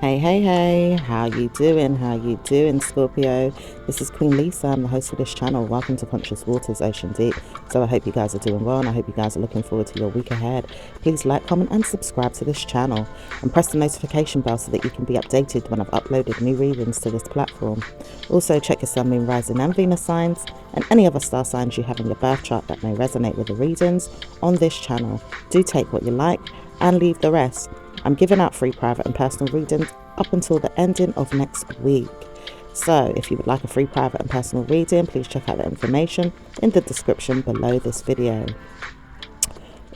Hey, how you doing, Scorpio? This is Queen Lisa. I'm the host of this channel. Welcome to Conscious Waters Ocean Deep. So I hope you guys are doing well, and I hope you guys are looking forward to your week ahead. Please like, comment and subscribe to this channel, and press the notification bell so that you can be updated when I've uploaded new readings to this platform. Also check your sun, moon, rising and Venus signs, and any other star signs you have in your birth chart that may resonate with the readings on this channel. Do take what you like and leave the rest. I'm giving out free private and personal readings up until the ending of next week. So if you would like a free private and personal reading, please check out the information in the description below this video.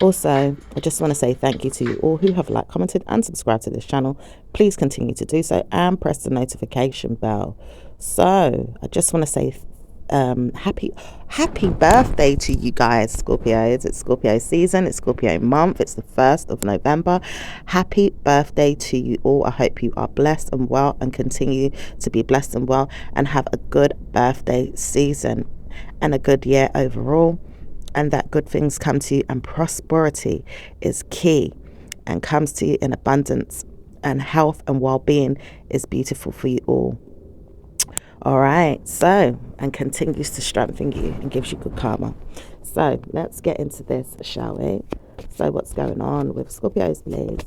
Also, I just want to say thank you to you all who have liked, commented and subscribed to this channel. Please continue to do so and press the notification bell. So I just want to say happy birthday to you guys, Scorpios. It's Scorpio season, it's Scorpio month, it's the 1st of November. Happy birthday to you all. I hope you are blessed and well and continue to be blessed and well and have a good birthday season and a good year overall, and that good things come to you and prosperity is key and comes to you in abundance, and health and well-being is beautiful for you all. All right, so, and continues to strengthen you and gives you good karma. So let's get into this, shall we? So what's going on with Scorpios, please?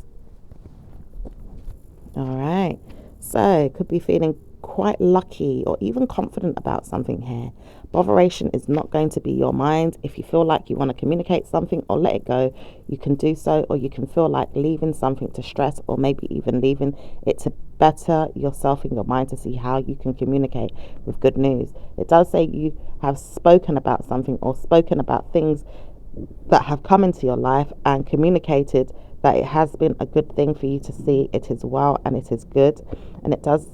All right, so could be feeling quite lucky or even confident about something here. Botheration is not going to be your mind. If you feel like you want to communicate something or let it go, you can do so, or you can feel like leaving something to stress, or maybe even leaving it to better yourself in your mind to see how you can communicate with good news. It does say you have spoken about something or spoken about things that have come into your life and communicated that it has been a good thing for you to see. It is well and it is good, and it does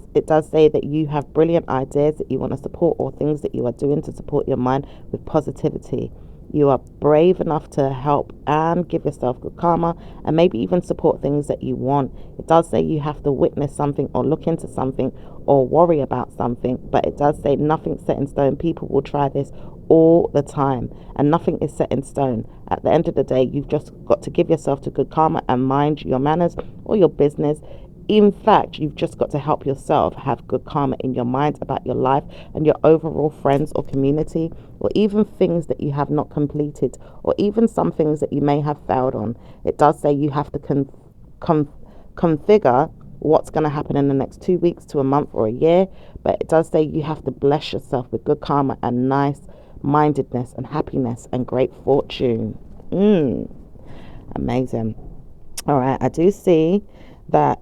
say that you have brilliant ideas that you want to support, or things that you are doing to support your mind with positivity. You are brave enough to help and give yourself good karma, and maybe even support things that you want. It does say you have to witness something or look into something or worry about something, but it does say nothing's set in stone. People will try this all the time, and nothing is set in stone. At the end of the day, you've just got to give yourself to good karma and mind your manners or your business. In fact, you've just got to help yourself have good karma in your mind about your life and your overall friends or community, or even things that you have not completed, or even some things that you may have failed on. It does say you have to configure what's going to happen in the next 2 weeks to a month or a year, but it does say you have to bless yourself with good karma and nice mindedness and happiness and great fortune. Amazing. All right, I do see that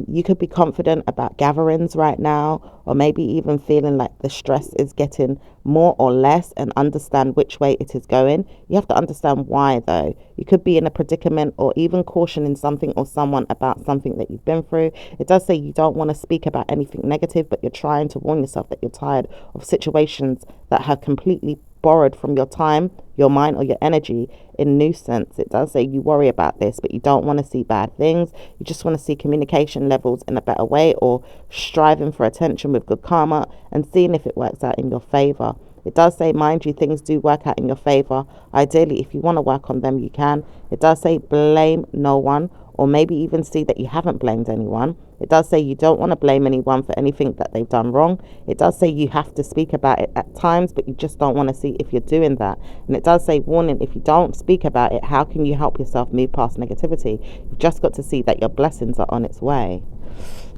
you could be confident about gatherings right now, or maybe even feeling like the stress is getting more or less, and understand which way it is going. You have to understand why, though. You could be in a predicament, or even cautioning something or someone about something that you've been through. It does say you don't want to speak about anything negative, but you're trying to warn yourself that you're tired of situations that have completely borrowed from your time, your mind, or your energy in nuisance. It does say you worry about this, but you don't want to see bad things. You just want to see communication levels in a better way, or striving for attention with good karma and seeing if it works out in your favor. It does say, mind you, things do work out in your favor. Ideally, if you want to work on them, you can. It does say blame no one, or maybe even see that you haven't blamed anyone. It does say you don't want to blame anyone for anything that they've done wrong. It does say you have to speak about it at times, but you just don't want to see if you're doing that. And it does say, warning, if you don't speak about it, how can you help yourself move past negativity? You've just got to see that your blessings are on its way.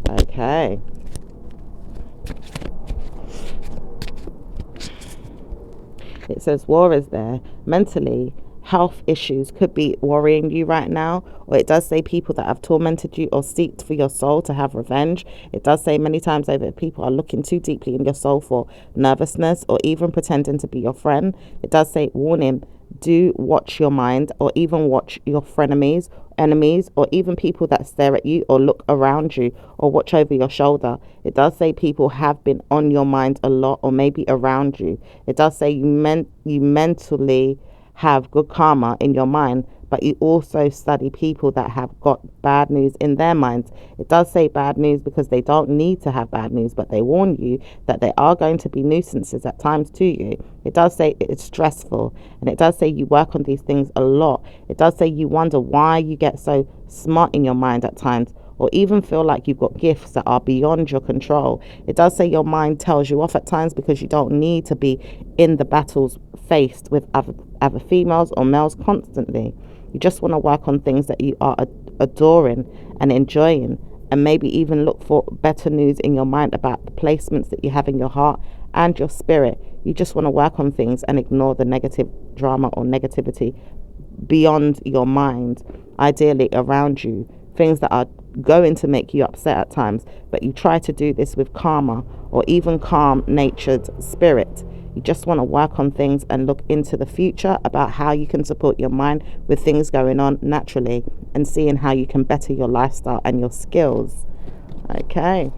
Okay. It says war is there. Mentally, health issues could be worrying you right now, or it does say people that have tormented you or seeked for your soul to have revenge. It does say many times over people are looking too deeply in your soul for nervousness, or even pretending to be your friend. It does say, warning, do watch your mind, or even watch your frenemies, enemies, or even people that stare at you or look around you or watch over your shoulder. It does say people have been on your mind a lot, or maybe around you. It does say you mentally have good karma in your mind, but you also study people that have got bad news in their minds. It does say bad news because they don't need to have bad news, but they warn you that they are going to be nuisances at times to you. It does say it's stressful, and it does say you work on these things a lot. It does say you wonder why you get so smart in your mind at times, or even feel like you've got gifts that are beyond your control. It does say your mind tells you off at times because you don't need to be in the battles faced with other females or males constantly. You just want to work on things that you are adoring and enjoying, and maybe even look for better news in your mind about the placements that you have in your heart and your spirit. You just want to work on things and ignore the negative drama or negativity beyond your mind, ideally around you, things that are going to make you upset at times. But you try to do this with calmer or even calm natured spirit. You just want to work on things and look into the future about how you can support your mind with things going on naturally, and seeing how you can better your lifestyle and your skills. Okay.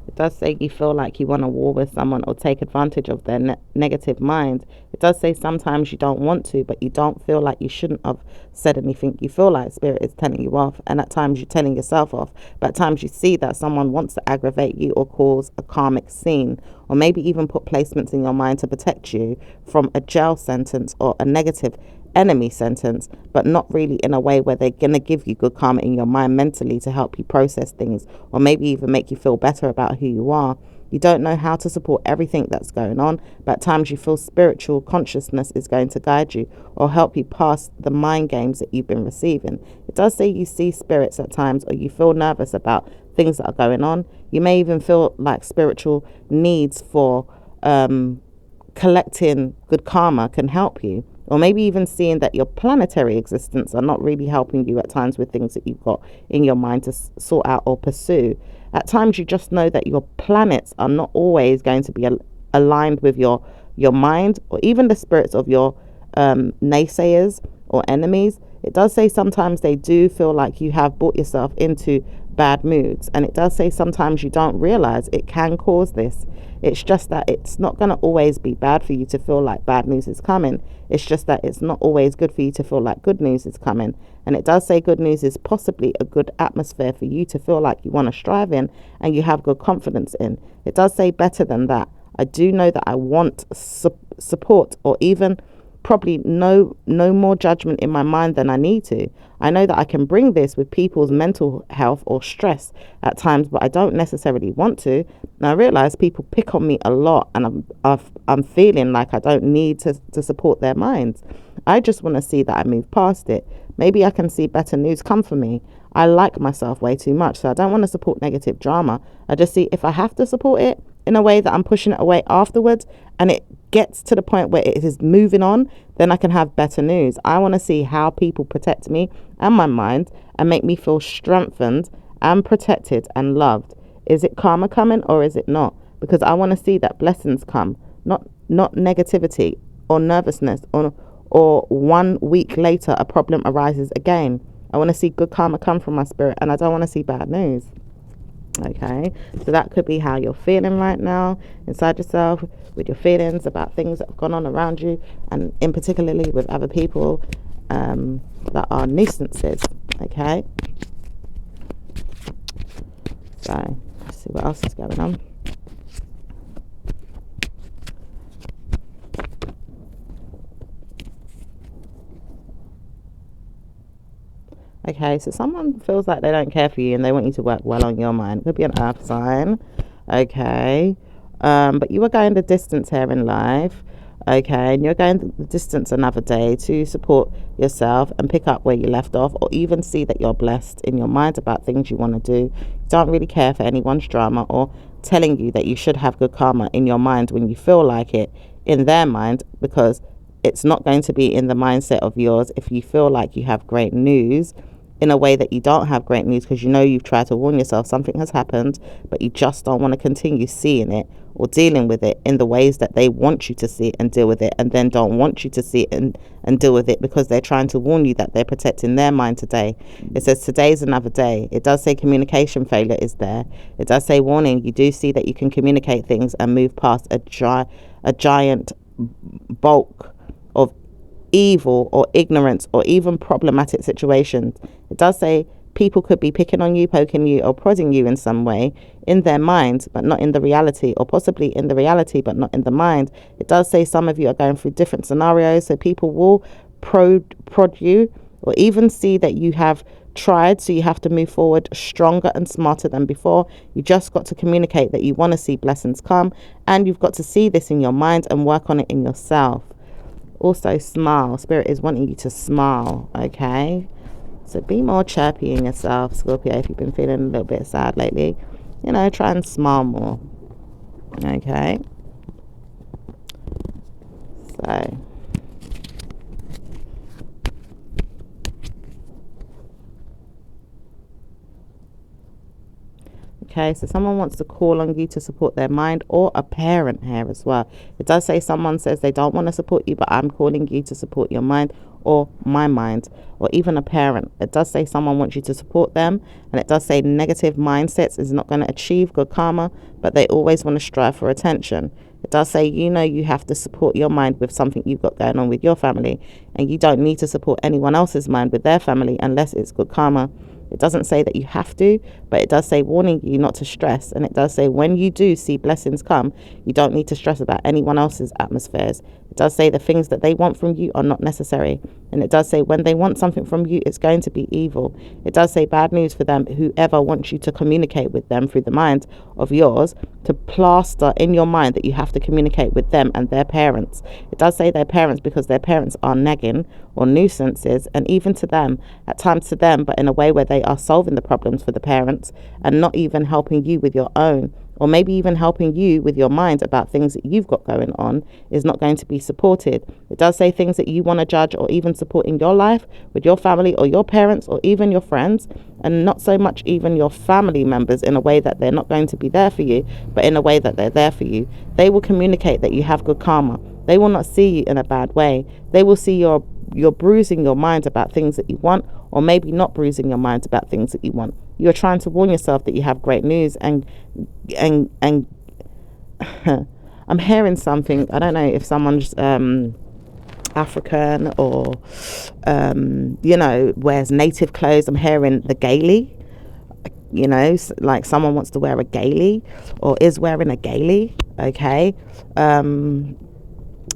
It does say you feel like you want to war with someone or take advantage of their negative mind. It does say sometimes you don't want to, but you don't feel like you shouldn't have said anything. You feel like spirit is telling you off, and at times you're telling yourself off. But at times you see that someone wants to aggravate you or cause a karmic scene, or maybe even put placements in your mind to protect you from a jail sentence or a negative enemy sentence, but not really in a way where they're going to give you good karma in your mind mentally to help you process things, or maybe even make you feel better about who you are. You don't know how to support everything that's going on, but at times you feel spiritual consciousness is going to guide you or help you past the mind games that you've been receiving. It does say you see spirits at times, or you feel nervous about things that are going on. You may even feel like spiritual needs for collecting good karma can help you, or maybe even seeing that your planetary existence are not really helping you at times with things that you've got in your mind to sort out or pursue. At times you just know that your planets are not always going to be aligned with your mind, or even the spirits of your naysayers or enemies. It does say sometimes they do feel like you have brought yourself into bad moods, and it does say sometimes you don't realize it can cause this. It's just that it's not going to always be bad for you to feel like bad news is coming. It's just that it's not always good for you to feel like good news is coming. And it does say good news is possibly a good atmosphere for you to feel like you want to strive in and you have good confidence in. It does say better than that. I do know that I want support, or even probably no more judgment in my mind than I need to. I know that I can bring this with people's mental health or stress at times, but I don't necessarily want to. And I realize people pick on me a lot, and I'm feeling like I don't need to support their minds. I just want to see that I move past it. Maybe I can see better news come for me. I like myself way too much, so I don't want to support negative drama. I just see if I have to support it in a way that I'm pushing it away afterwards, and it gets to the point where it is moving on, then I can have better news. I want to see how people protect me and my mind and make me feel strengthened and protected and loved. Is it karma coming or is it not? Because I want to see that blessings come, not negativity or nervousness, or 1 week later a problem arises again. I want to see good karma come from my spirit, and I don't want to see bad news. Okay, so that could be how you're feeling right now inside yourself, with your feelings about things that have gone on around you, and in particularly with other people that are nuisances. Okay, so let's see what else is going on. Okay, so someone feels like they don't care for you and they want you to work well on your mind. It could be an earth sign. Okay, but you are going the distance here in life. Okay, and you're going the distance another day to support yourself and pick up where you left off, or even see that you're blessed in your mind about things you want to do. You don't really care for anyone's drama or telling you that you should have good karma in your mind when you feel like it in their mind, because it's not going to be in the mindset of yours if you feel like you have great news in a way that you don't have great news, because you know you've tried to warn yourself something has happened, but you just don't want to continue seeing it or dealing with it in the ways that they want you to see it and deal with it, and then don't want you to see it and deal with it because they're trying to warn you that they're protecting their mind today. It says today's another day. It does say communication failure is there. It does say warning. You do see that you can communicate things and move past a giant bulk of evil or ignorance or even problematic situations. It does say People could be picking on you, poking you, or prodding you in some way in their mind, but not in the reality, or possibly in the reality, but not in the mind. It does say some of you are going through different scenarios, so people will prod you, or even see that you have tried, so you have to move forward stronger and smarter than before. You just got to communicate that you want to see blessings come, and you've got to see this in your mind and work on it in yourself. Also, smile. Spirit is wanting you to smile, okay? So be more chirpy in yourself, Scorpio. If you've been feeling a little bit sad lately, try and smile more, okay? So okay, so someone wants to call on you to support their mind, or a parent here as well. It does say someone says they don't want to support you, but I'm calling you to support your mind, or my mind, or even a parent. It does say someone wants you to support them, and it does say negative mindsets is not going to achieve good karma, but they always want to strive for attention. It does say, you have to support your mind with something you've got going on with your family, and you don't need to support anyone else's mind with their family unless it's good karma. It doesn't say that you have to, but it does say warning you not to stress. And it does say when you do see blessings come, you don't need to stress about anyone else's atmospheres. It does say the things that they want from you are not necessary. And it does say when they want something from you, it's going to be evil. It does say bad news for them, whoever wants you to communicate with them through the mind of yours, to plaster in your mind that you have to communicate with them and their parents. It does say their parents because their parents are nagging or nuisances, and even to them, at times to them, but in a way where they are solving the problems for the parents and not even helping you with your own, or maybe even helping you with your mind about things that you've got going on, is not going to be supported. It does say things that you want to judge or even support in your life with your family or your parents or even your friends, and not so much even your family members, in a way that they're not going to be there for you, but in a way that they're there for you. They will communicate that you have good karma. They will not see you in a bad way. They will see you're bruising your mind about things that you want, or maybe not bruising your mind about things that you want. You're trying to warn yourself that you have great news, and I'm hearing something. I don't know if someone's African or wears native clothes. I'm hearing the gaily, like someone wants to wear a gaily or is wearing a gaily, okay?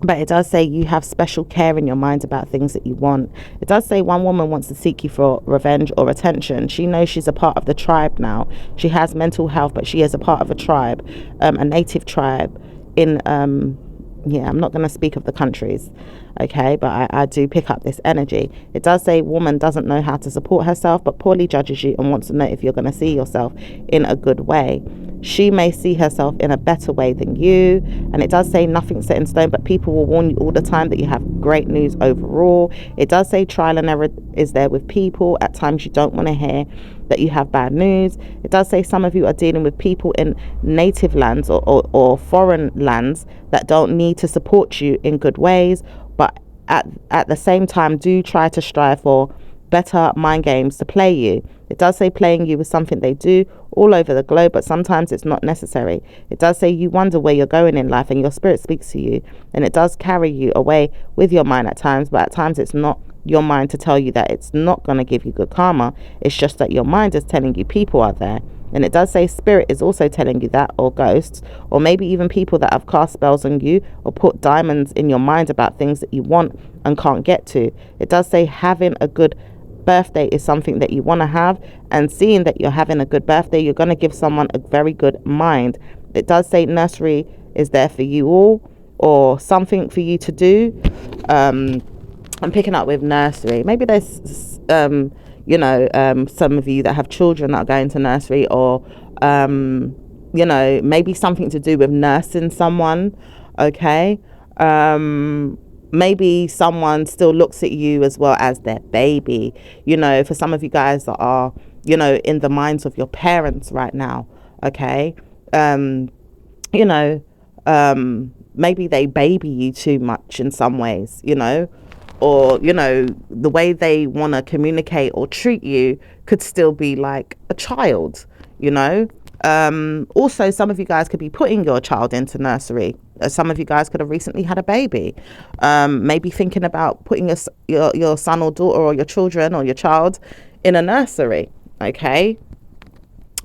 But it does say you have special care in your mind about things that you want. It does say one woman wants to seek you for revenge or attention. She knows she's a part of the tribe now. She has mental health, but she is a part of a tribe, a native tribe in, I'm not going to speak of the countries, okay, but I do pick up this energy. It does say woman doesn't know how to support herself, but poorly judges you and wants to know if you're going to see yourself in a good way. She may see herself in a better way than you. And it does say nothing set in stone, but people will warn you all the time that you have great news overall. It does say trial and error is there with people. At times you don't want to hear that you have bad news. It does say some of you are dealing with people in native lands or foreign lands that don't need to support you in good ways, but at the same time do try to strive for better mind games to play you. It does say playing you is something they do all over the globe, but sometimes it's not necessary. It does say you wonder where you're going in life and your spirit speaks to you, and it does carry you away with your mind at times, but at times it's not your mind to tell you that it's not going to give you good karma. It's just that your mind is telling you people are there. And it does say spirit is also telling you that, or ghosts, or maybe even people that have cast spells on you or put diamonds in your mind about things that you want and can't get to. It does say having a good birthday is something that you want to have, and seeing that you're having a good birthday, you're going to give someone a very good mind. It does say nursery is there for you all, or something for you to do. I'm picking up with nursery. Maybe there's some of you that have children that are going to nursery, or maybe something to do with nursing someone, okay? Maybe someone still looks at you as well as their baby. For some of you guys that are, in the minds of your parents right now, okay? Maybe they baby you too much in some ways, or, the way they want to communicate or treat you could still be like a child, Also, some of you guys could be putting your child into nursery. Some of you guys could have recently had a baby. Maybe thinking about putting your son or daughter or your children or your child in a nursery. Okay.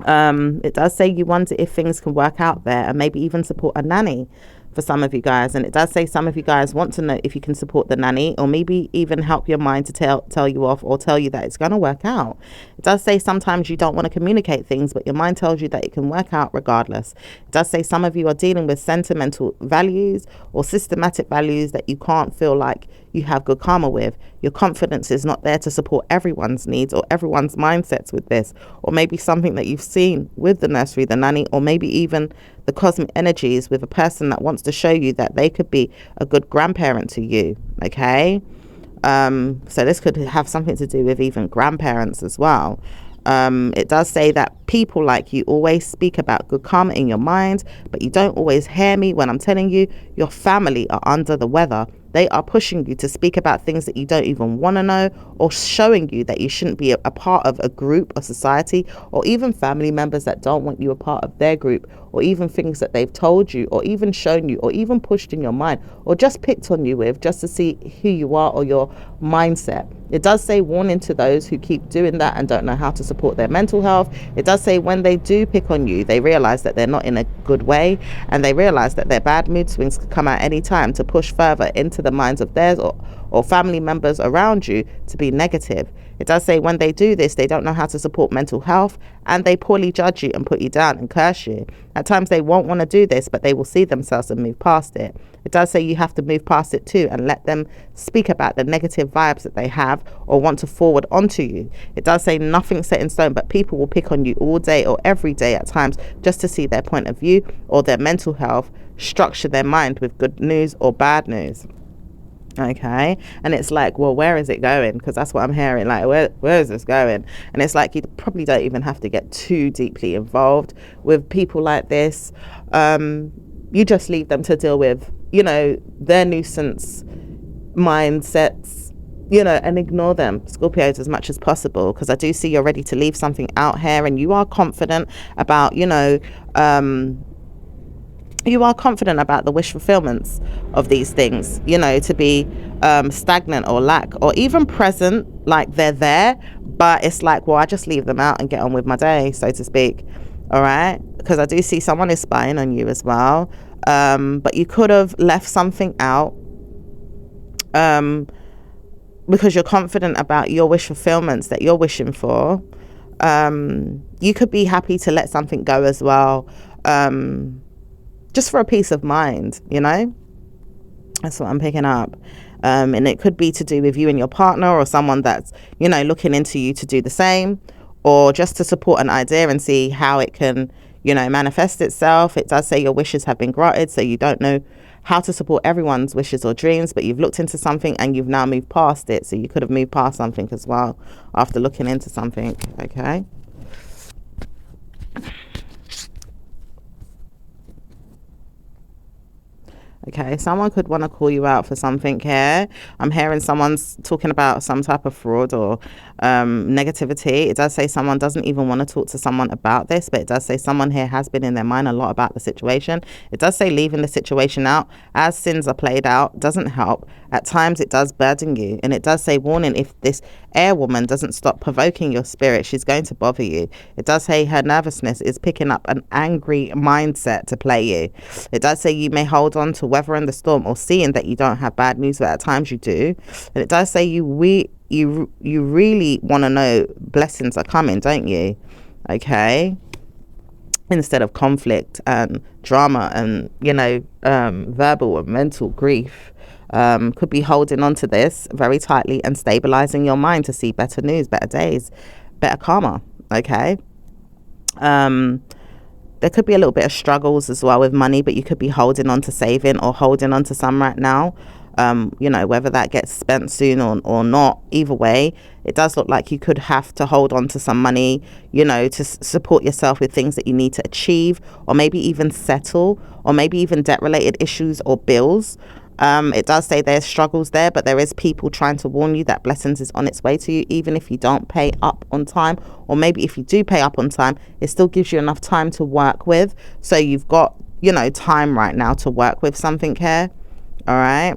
It does say you wonder if things can work out there, and maybe even support a nanny for some of you guys. And it does say some of you guys want to know if you can support the nanny, or maybe even help your mind to tell you off, or tell you that it's going to work out. It does say sometimes you don't want to communicate things, but your mind tells you that it can work out regardless. It does say some of you are dealing with sentimental values or systematic values that you can't feel like you have good karma with. Your confidence is not there to support everyone's needs or everyone's mindsets with this, or maybe something that you've seen with the nursery, the nanny, or maybe even the cosmic energies with a person that wants to show you that they could be a good grandparent to you. Okay. So this could have something to do with even grandparents as well. It does say that people like you always speak about good karma in your mind, but you don't always hear me when I'm telling you your family are under the weather. They are pushing you to speak about things that you don't even want to know, or showing you that you shouldn't be a part of a group or society, or even family members that don't want you a part of their group, or even things that they've told you, or even shown you, or even pushed in your mind, or just picked on you with, just to see who you are or your mindset. It does say warning to those who keep doing that and don't know how to support their mental health. It does say when they do pick on you, they realize that they're not in a good way, and they realize that their bad mood swings could come at any time to push further into the minds of theirs or family members around you to be negative. It does say when they do this, they don't know how to support mental health, and they poorly judge you and put you down and curse you. At times they won't want to do this, but they will see themselves and move past it. It does say you have to move past it too and let them speak about the negative vibes that they have or want to forward onto you. It does say nothing's set in stone, but people will pick on you all day or every day at times just to see their point of view or their mental health, structure their mind with good news or bad news. Okay. And it's like, well, where is it going? Because that's what I'm hearing. Like, where is this going? And it's like, you probably don't even have to get too deeply involved with people like this. You just leave them to deal with, their nuisance mindsets, and ignore them, Scorpios, as much as possible. Because I do see you're ready to leave something out here, and you are confident about, you are confident about the wish fulfillments of these things, to be stagnant or lack or even present, like they're there, but it's like, well, I just leave them out and get on with my day, so to speak. All right. Because I do see someone is spying on you as well. But you could have left something out because you're confident about your wish fulfillments that you're wishing for. You could be happy to let something go as well. Just for a peace of mind, that's what I'm picking up. And it could be to do with you and your partner, or someone that's, looking into you to do the same, or just to support an idea and see how it can, manifest itself. It does say your wishes have been granted, so you don't know how to support everyone's wishes or dreams, but you've looked into something and you've now moved past it. So you could have moved past something as well after looking into something. Okay. Okay, someone could want to call you out for something here. I'm hearing someone's talking about some type of fraud or negativity. It does say someone doesn't even want to talk to someone about this, but it does say someone here has been in their mind a lot about the situation. It does say leaving the situation out as sins are played out doesn't help. At times it does burden you. And it does say warning, if this air woman doesn't stop provoking your spirit, she's going to bother you. It does say her nervousness is picking up an angry mindset to play you. It does say you may hold on to weathering the storm or seeing that you don't have bad news, but at times you do. And it does say you really want to know blessings are coming, don't you? Okay. Instead of conflict and drama and, verbal and mental grief. Could be holding on to this very tightly and stabilizing your mind to see better news, better days, better karma. Okay. There could be a little bit of struggles as well with money, but you could be holding on to saving or holding on to some right now. Whether that gets spent soon or not, either way, it does look like you could have to hold on to some money, to support yourself with things that you need to achieve, or maybe even settle, or maybe even debt related issues or bills. It does say there's struggles there, but there is people trying to warn you that blessings is on its way to you, even if you don't pay up on time, or maybe if you do pay up on time, it still gives you enough time to work with. So you've got, time right now to work with something here. All right.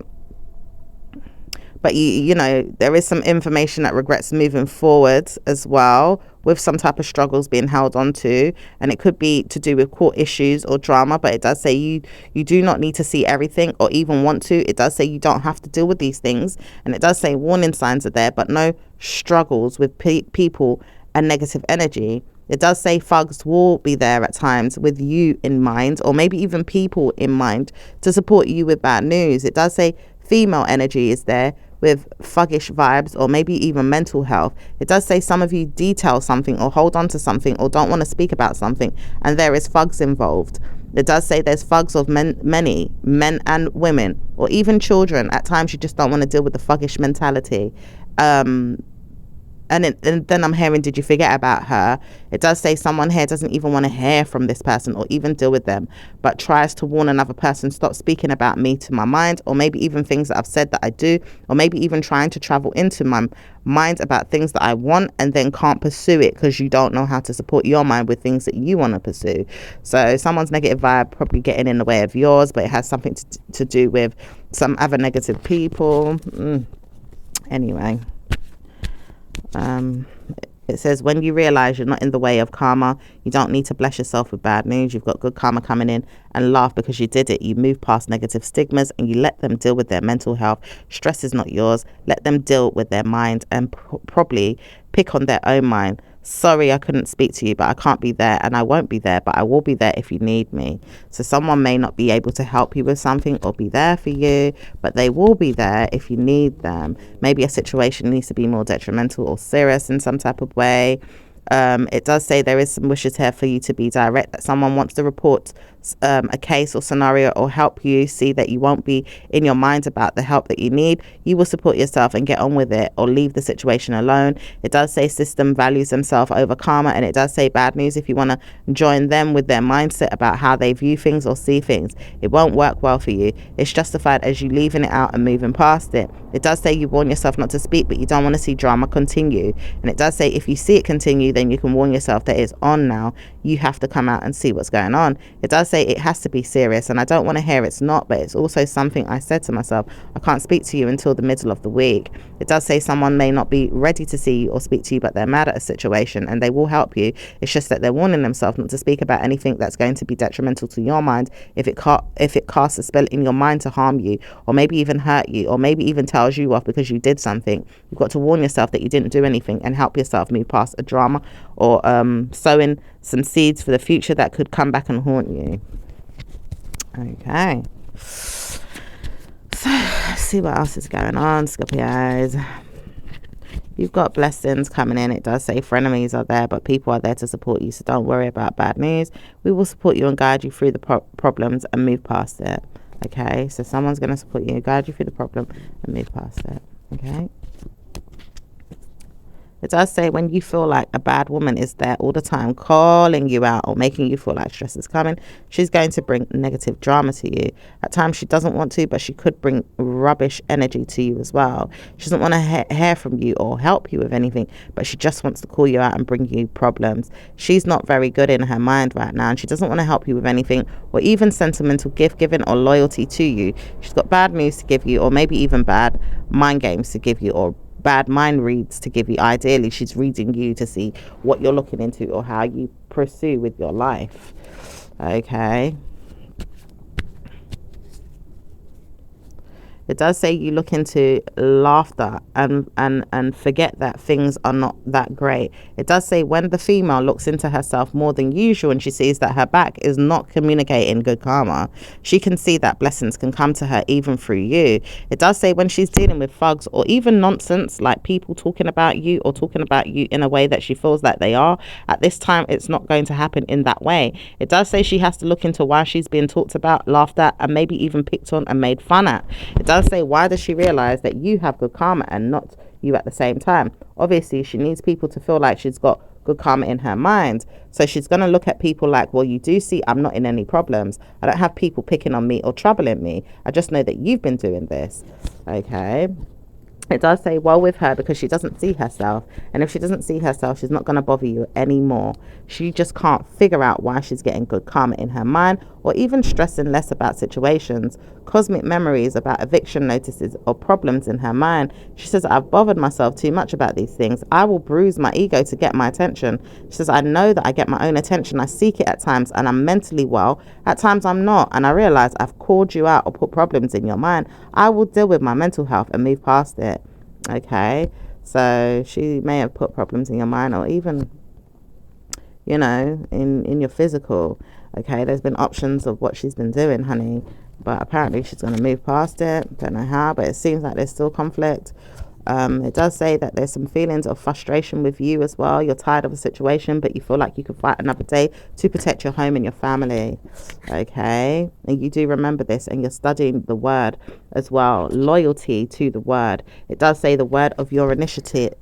but you know, there is some information that regrets moving forward as well, with some type of struggles being held on to, and it could be to do with court issues or drama. But it does say you do not need to see everything or even want to. It does say you don't have to deal with these things, and it does say warning signs are there, but no struggles with people and negative energy. It does say thugs will be there at times with you in mind, or maybe even people in mind, to support you with bad news. It does say female energy is there with thuggish vibes, or maybe even mental health. It does say some of you detail something or hold on to something or don't want to speak about something, and there is thugs involved. It does say there's thugs of many men and women, or even children. At times you just don't want to deal with the thuggish mentality. And then I'm hearing, did you forget about her? It does say someone here doesn't even want to hear from this person or even deal with them, but tries to warn another person, stop speaking about me to my mind, or maybe even things that I've said that I do, or maybe even trying to travel into my mind about things that I want and then can't pursue it because you don't know how to support your mind with things that you want to pursue. So someone's negative vibe probably getting in the way of yours, but it has something to do with some other negative people. Anyway. It says, when you realize you're not in the way of karma, you don't need to bless yourself with bad news. You've got good karma coming in, and laugh because you did it. You move past negative stigmas and you let them deal with their mental health. Stress is not yours. Let them deal with their mind and probably pick on their own mind. Sorry, I couldn't speak to you, but I can't be there, and I won't be there, but I will be there if you need me. So someone may not be able to help you with something or be there for you, but they will be there if you need them. Maybe a situation needs to be more detrimental or serious in some type of way. It does say there is some wishes here for you to be direct, that someone wants to report a case or scenario or help you see that you won't be in your mind about the help that you need. You will support yourself and get on with it, or leave the situation alone. It does say system values themselves over karma, and it does say bad news if you want to join them with their mindset about how they view things or see things. It won't work well for you. It's justified as you leaving it out and moving past it. It does say you warn yourself not to speak, but you don't want to see drama continue. And it does say if you see it continue, then you can warn yourself that it's on now. You have to come out and see what's going on. It does say it has to be serious, and I don't want to hear it's not, but it's also something I said to myself, I can't speak to you until the middle of the week. It does say someone may not be ready to see you or speak to you, but they're mad at a situation and they will help you. It's just that they're warning themselves not to speak about anything that's going to be detrimental to your mind if it casts a spell in your mind to harm you, or maybe even hurt you, or maybe even tells you off because you did something. You've got to warn yourself that you didn't do anything and help yourself move past a drama, or sowing some seeds for the future that could come back and haunt you. Okay, so let's see what else is going on, Scorpios. You've got blessings coming in. It does say frenemies are there, but people are there to support you, so don't worry about bad news. We will support you and guide you through the problems and move past it. Okay, so someone's going to support you, guide you through the problem and move past it. Okay. It does say when you feel like a bad woman is there all the time calling you out or making you feel like stress is coming, she's going to bring negative drama to you. At times she doesn't want to, but she could bring rubbish energy to you as well. She doesn't want to hear from you or help you with anything, but she just wants to call you out and bring you problems. She's not very good in her mind right now, and she doesn't want to help you with anything or even sentimental gift giving or loyalty to you. She's got bad news to give you, or maybe even bad mind games to give you, or bad mind reads to give you. Ideally, she's reading you to see what you're looking into or how you pursue with your life. Okay. It does say you look into laughter and forget that things are not that great. It does say when the female looks into herself more than usual and she sees that her back is not communicating good karma, she can see that blessings can come to her even through you. It does say when she's dealing with thugs or even nonsense, like people talking about you or talking about you in a way that she feels like they are, at this time it's not going to happen in that way. It does say she has to look into why she's being talked about, laughed at, and maybe even picked on and made fun at. It does say, why does she realize that you have good karma and not you at the same time? Obviously, she needs people to feel like she's got good karma in her mind. So she's going to look at people like, well, you do see I'm not in any problems. I don't have people picking on me or troubling me. I just know that you've been doing this. Okay. It does say, well, with her, because she doesn't see herself. And if she doesn't see herself, she's not going to bother you anymore. She just can't figure out why she's getting good karma in her mind, or even stressing less about situations. Cosmic memories about eviction notices or problems in her mind. She says, I've bothered myself too much about these things. I will bruise my ego to get my attention. She says, I know that I get my own attention. I seek it at times and I'm mentally well. At times I'm not. And I realize I've called you out or put problems in your mind. I will deal with my mental health and move past it. Okay. So she may have put problems in your mind, or even, you know, in your physical. Okay, there's been options of what she's been doing, honey, but apparently she's going to move past it. Don't know how, but it seems like there's still conflict. It does say that there's some feelings of frustration with you as well. You're tired of a situation, but you feel like you could fight another day to protect your home and your family. Okay, and you do remember this, and you're studying the word as well. Loyalty to the word. It does say the word of your initiative,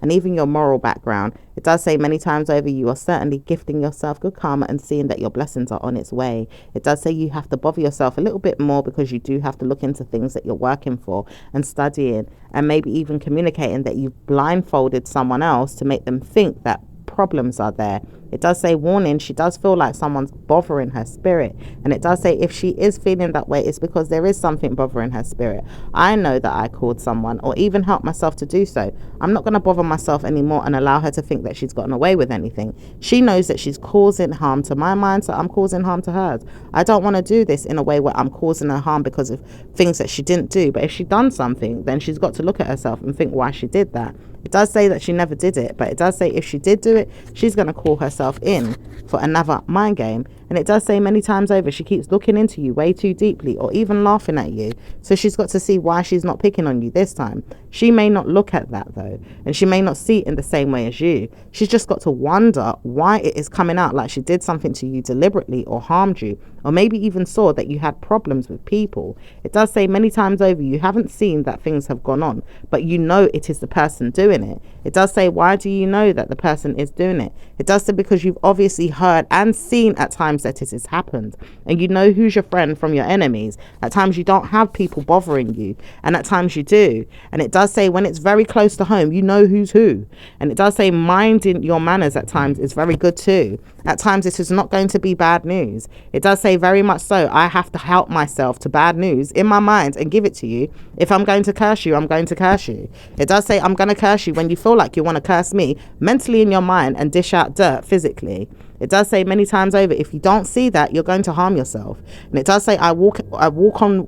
and even your moral background. It does say many times over, you are certainly gifting yourself good karma and seeing that your blessings are on its way. It does say you have to bother yourself a little bit more, because you do have to look into things that you're working for and studying, and maybe even communicating that you've blindfolded someone else to make them think that problems are there. It does say, warning, she does feel like someone's bothering her spirit. And it does say if she is feeling that way, it's because there is something bothering her spirit. I know that I called someone, or even helped myself to do so. I'm not going to bother myself anymore and allow her to think that she's gotten away with anything. She knows that she's causing harm to my mind, so I'm causing harm to hers. I don't want to do this in a way where I'm causing her harm because of things that she didn't do. But if she done something, then she's got to look at herself and think why she did that. It does say that she never did it, but it does say if she did do it, she's going to call herself in for another mind game. And it does say many times over, she keeps looking into you way too deeply, or even laughing at you. So she's got to see why she's not picking on you this time. She may not look at that though, and she may not see it in the same way as you. She's just got to wonder why it is coming out like she did something to you deliberately or harmed you, or maybe even saw that you had problems with people. It does say many times over, you haven't seen that things have gone on, but you know it is the person doing it. It does say, why do you know that the person is doing it? It does say because you've obviously heard and seen at times that it has happened, and you know who's your friend from your enemies. At times you don't have people bothering you, and at times you do. And it does say when it's very close to home, you know who's who. And it does say minding your manners at times is very good too. At times it is not going to be bad news. It does say very much so, I have to help myself to bad news in my mind and give it to you. If I'm going to curse you, I'm going to curse you. It does say I'm going to curse you when you feel like you want to curse me mentally in your mind and dish out dirt physically. It does say many times over, if you don't see that, you're going to harm yourself. And it does say I walk on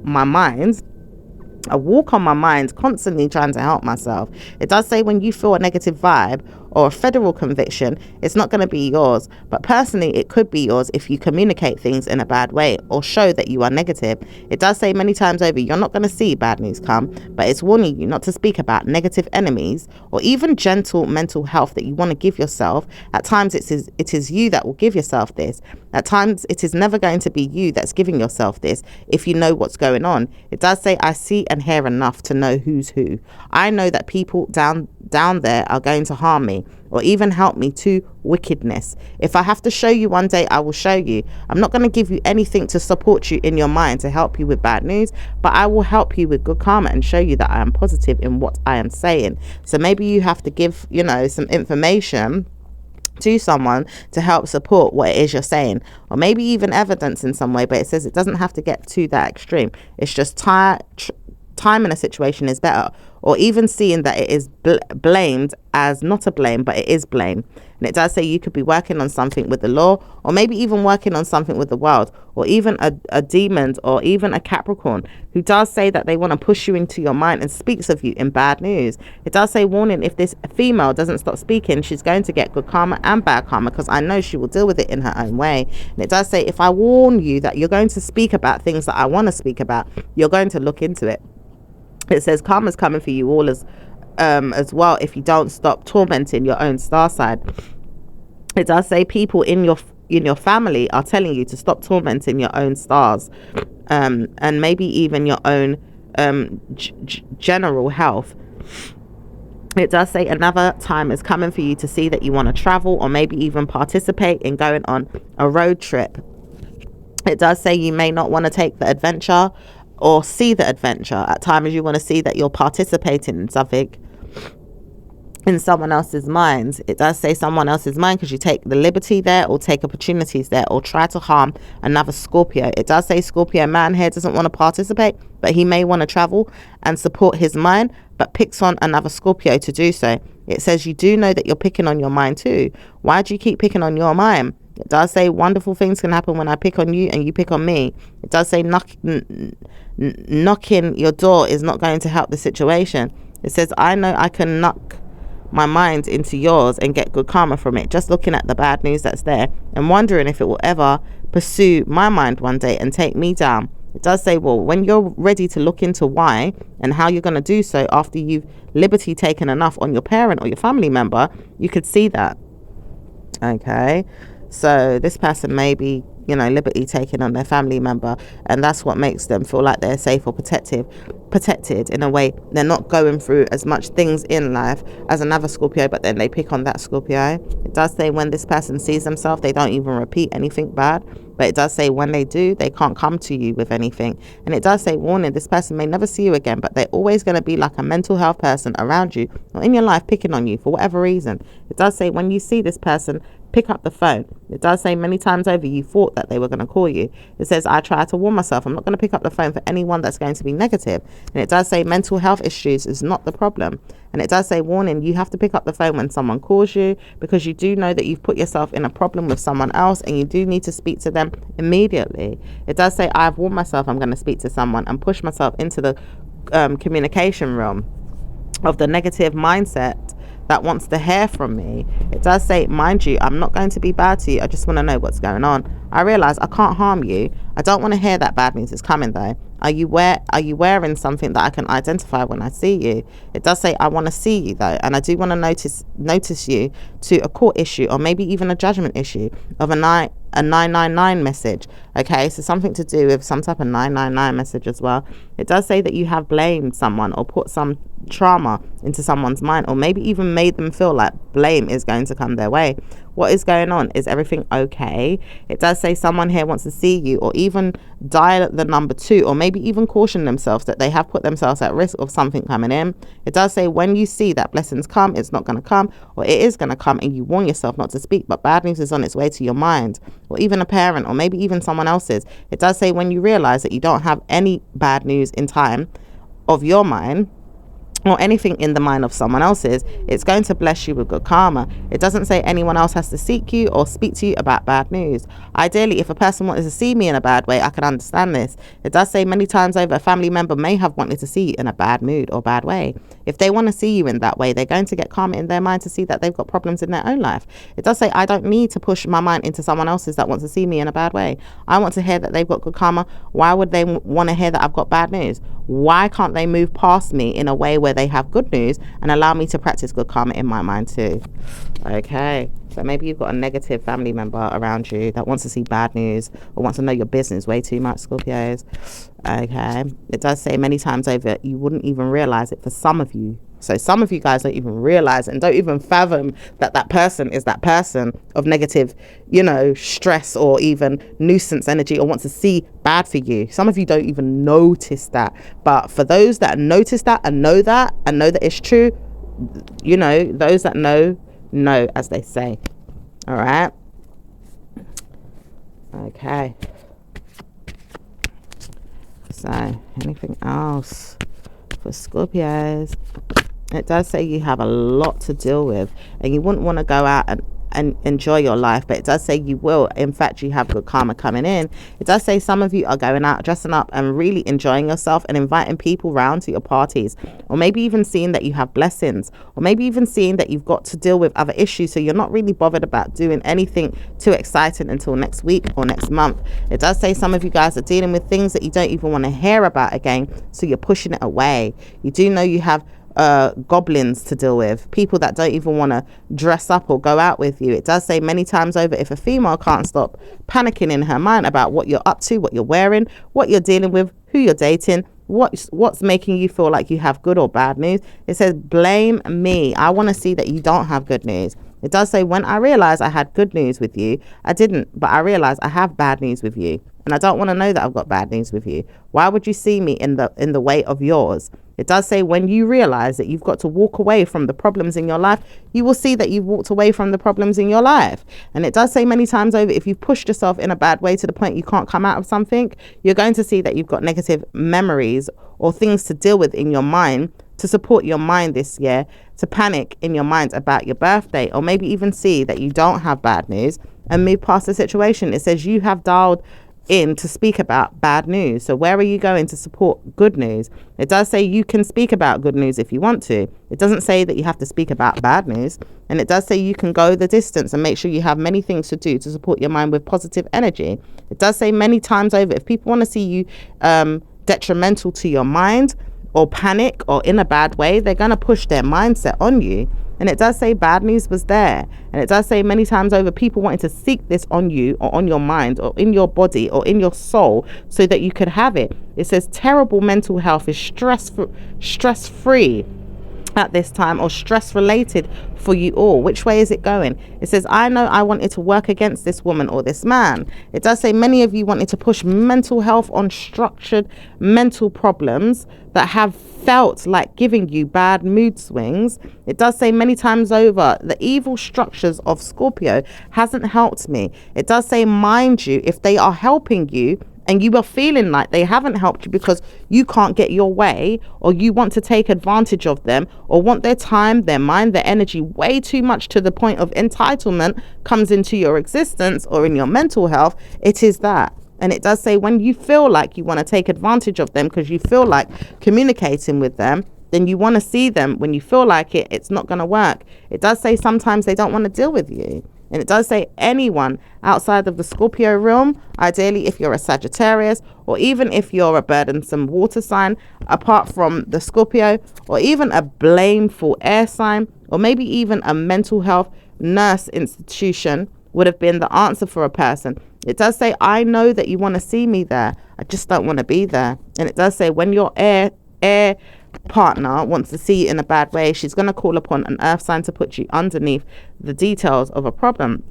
my mind. I walk on my mind, constantly trying to help myself. It does say when you feel a negative vibe or a federal conviction, it's not going to be yours. But personally, it could be yours if you communicate things in a bad way or show that you are negative. It does say many times over, you're not going to see bad news come, but it's warning you not to speak about negative enemies or even gentle mental health that you want to give yourself. At times, it is you that will give yourself this. At times, it is never going to be you that's giving yourself this if you know what's going on. It does say, I see and hear enough to know who's who. I know that people down there are going to harm me or even help me to wickedness. If I have to show you one day, I will show you. I'm not going to give you anything to support you in your mind to help you with bad news, but I will help you with good karma and show you that I am positive in what I am saying. So maybe you have to give, some information to someone to help support what it is you're saying, or maybe even evidence in some way. But it says it doesn't have to get to that extreme. It's just time in a situation is better, or even seeing that it is blamed as not a blame, but it is blame. And it does say you could be working on something with the law, or maybe even working on something with the world, or even a demon, or even a Capricorn who does say that they want to push you into your mind and speaks of you in bad news. It does say, warning, if this female doesn't stop speaking, she's going to get good karma and bad karma, because I know she will deal with it in her own way. And it does say, if I warn you that you're going to speak about things that I want to speak about, you're going to look into it. It says karma's coming for you all as well if you don't stop tormenting your own star side. It does say people in your family are telling you to stop tormenting your own stars, and maybe even your own general health. It does say another time is coming for you to see that you want to travel, or maybe even participate in going on a road trip. It does say you may not want to take the adventure or see the adventure. At times you want to see that you're participating in something. in someone else's mind. It does say someone else's mind because you take the liberty there or take opportunities there or try to harm another Scorpio. It does say Scorpio man here doesn't want to participate, but he may want to travel and support his mind, but picks on another Scorpio to do so. It says you do know that you're picking on your mind too. Why do you keep picking on your mind? It does say wonderful things can happen when I pick on you and you pick on me. It does say knocking your door is not going to help the situation. It says I know I can knock my mind into yours and get good karma from it, just looking at the bad news that's there and wondering if it will ever pursue my mind one day and take me down. It does say, well, when you're ready to look into why and how you're going to do so after you've liberty taken enough on your parent or your family member, you could see that. Okay, so this person may be, liberty taken on their family member, and that's what makes them feel like they're safe or protected in a way. They're not going through as much things in life as another Scorpio, but then they pick on that Scorpio. It does say when this person sees themselves, they don't even repeat anything bad, but it does say when they do, they can't come to you with anything. And it does say warning, this person may never see you again, but they're always going to be like a mental health person around you or in your life picking on you for whatever reason. It does say when you see this person, pick up the phone. It does say many times over you thought that they were going to call you. It says I try to warn myself I'm not going to pick up the phone for anyone that's going to be negative. And it does say mental health issues is not the problem. And it does say warning, you have to pick up the phone when someone calls you, because you do know that you've put yourself in a problem with someone else and you do need to speak to them immediately. It does say I've warned myself I'm going to speak to someone and push myself into the communication realm of the negative mindset that wants to hear from me. It does say, mind you, I'm not going to be bad to you. I just want to know what's going on. I realize I can't harm you. I don't want to hear that bad news is coming though. Are you wearing something that I can identify when I see you? It does say I want to see you though, and I do want to notice you to a court issue or maybe even a judgment issue of a 999 message. Okay, so something to do with some type of 999 message as well. It does say that you have blamed someone or put some trauma into someone's mind, or maybe even made them feel like blame is going to come their way. What is going on? Is everything okay? It does say someone here wants to see you, or even dial the number 2, or maybe even caution themselves that they have put themselves at risk of something coming in. It does say when you see that blessings come, it's not going to come, or it is going to come, and you warn yourself not to speak, but bad news is on its way to your mind, or even a parent, or maybe even someone else's. It does say when you realize that you don't have any bad news in time of your mind, or anything in the mind of someone else's, it's going to bless you with good karma. It doesn't say anyone else has to seek you or speak to you about bad news. Ideally, if a person wanted to see me in a bad way, I can understand this. It does say many times over, a family member may have wanted to see you in a bad mood or bad way. If they want to see you in that way, they're going to get karma in their mind to see that they've got problems in their own life. It does say I don't need to push my mind into someone else's that wants to see me in a bad way. I want to hear that they've got good karma. Why would they want to hear that I've got bad news? Why can't they move past me in a way where they have good news and allow me to practice good karma in my mind too? Okay, so maybe you've got a negative family member around you that wants to see bad news or wants to know your business way too much, Scorpios. Okay, it does say many times over you wouldn't even realize it for some of you. So some of you guys don't even realize and don't even fathom that that person is that person of negative, stress or even nuisance energy, or wants to see bad for you. Some of you don't even notice that. But for those that notice that and know that it's true, those that know, as they say. All right. Okay. So anything else for Scorpios? It does say you have a lot to deal with and you wouldn't want to go out and enjoy your life, but it does say you will. In fact, you have good karma coming in. It does say some of you are going out, dressing up and really enjoying yourself and inviting people round to your parties, or maybe even seeing that you have blessings, or maybe even seeing that you've got to deal with other issues, so you're not really bothered about doing anything too exciting until next week or next month. It does say some of you guys are dealing with things that you don't even want to hear about again, so you're pushing it away. You do know you have goblins to deal with, people that don't even want to dress up or go out with you. It does say many times over, if a female can't stop panicking in her mind about what you're up to, what you're wearing, what you're dealing with, who you're dating, what's making you feel like you have good or bad news, it says blame me. I want to see that you don't have good news. It does say when I realized I had good news with you, I didn't, but I realized I have bad news with you, and I don't want to know that I've got bad news with you. Why would you see me in the way of yours? It does say when you realize that you've got to walk away from the problems in your life, you will see that you've walked away from the problems in your life. And it does say many times over, if you've pushed yourself in a bad way to the point you can't come out of something, you're going to see that you've got negative memories or things to deal with in your mind to support your mind this year, to panic in your mind about your birthday, or maybe even see that you don't have bad news and move past the situation. It says you have dialed in to speak about bad news. So where are you going to support good news? It does say you can speak about good news if you want to. It doesn't say that you have to speak about bad news. And it does say you can go the distance and make sure you have many things to do to support your mind with positive energy. It does say many times over, if people want to see you detrimental to your mind or panic or in a bad way, they're going to push their mindset on you. And it does say bad news was there. And it does say many times over, people wanting to seek this on you or on your mind or in your body or in your soul so that you could have it. It says terrible mental health is stress-free at this time, or stress related for you all. Which way is it going? It says, I know I wanted to work against this woman or this man. It does say many of you wanted to push mental health on structured mental problems that have felt like giving you bad mood swings. It does say many times over, the evil structures of Scorpio hasn't helped me. It does say, mind you, if they are helping you and you are feeling like they haven't helped you because you can't get your way, or you want to take advantage of them, or want their time, their mind, their energy way too much to the point of entitlement comes into your existence or in your mental health, it is that. And it does say when you feel like you want to take advantage of them because you feel like communicating with them, then you want to see them. When you feel like it, it's not going to work. It does say sometimes they don't want to deal with you. And it does say anyone outside of the Scorpio realm, ideally if you're a Sagittarius, or even if you're a burdensome water sign, apart from the Scorpio, or even a blameful air sign, or maybe even a mental health nurse institution would have been the answer for a person. It does say, I know that you want to see me there. I just don't want to be there. And it does say when your air partner wants to see you in a bad way, she's going to call upon an earth sign to put you underneath the details of a problem.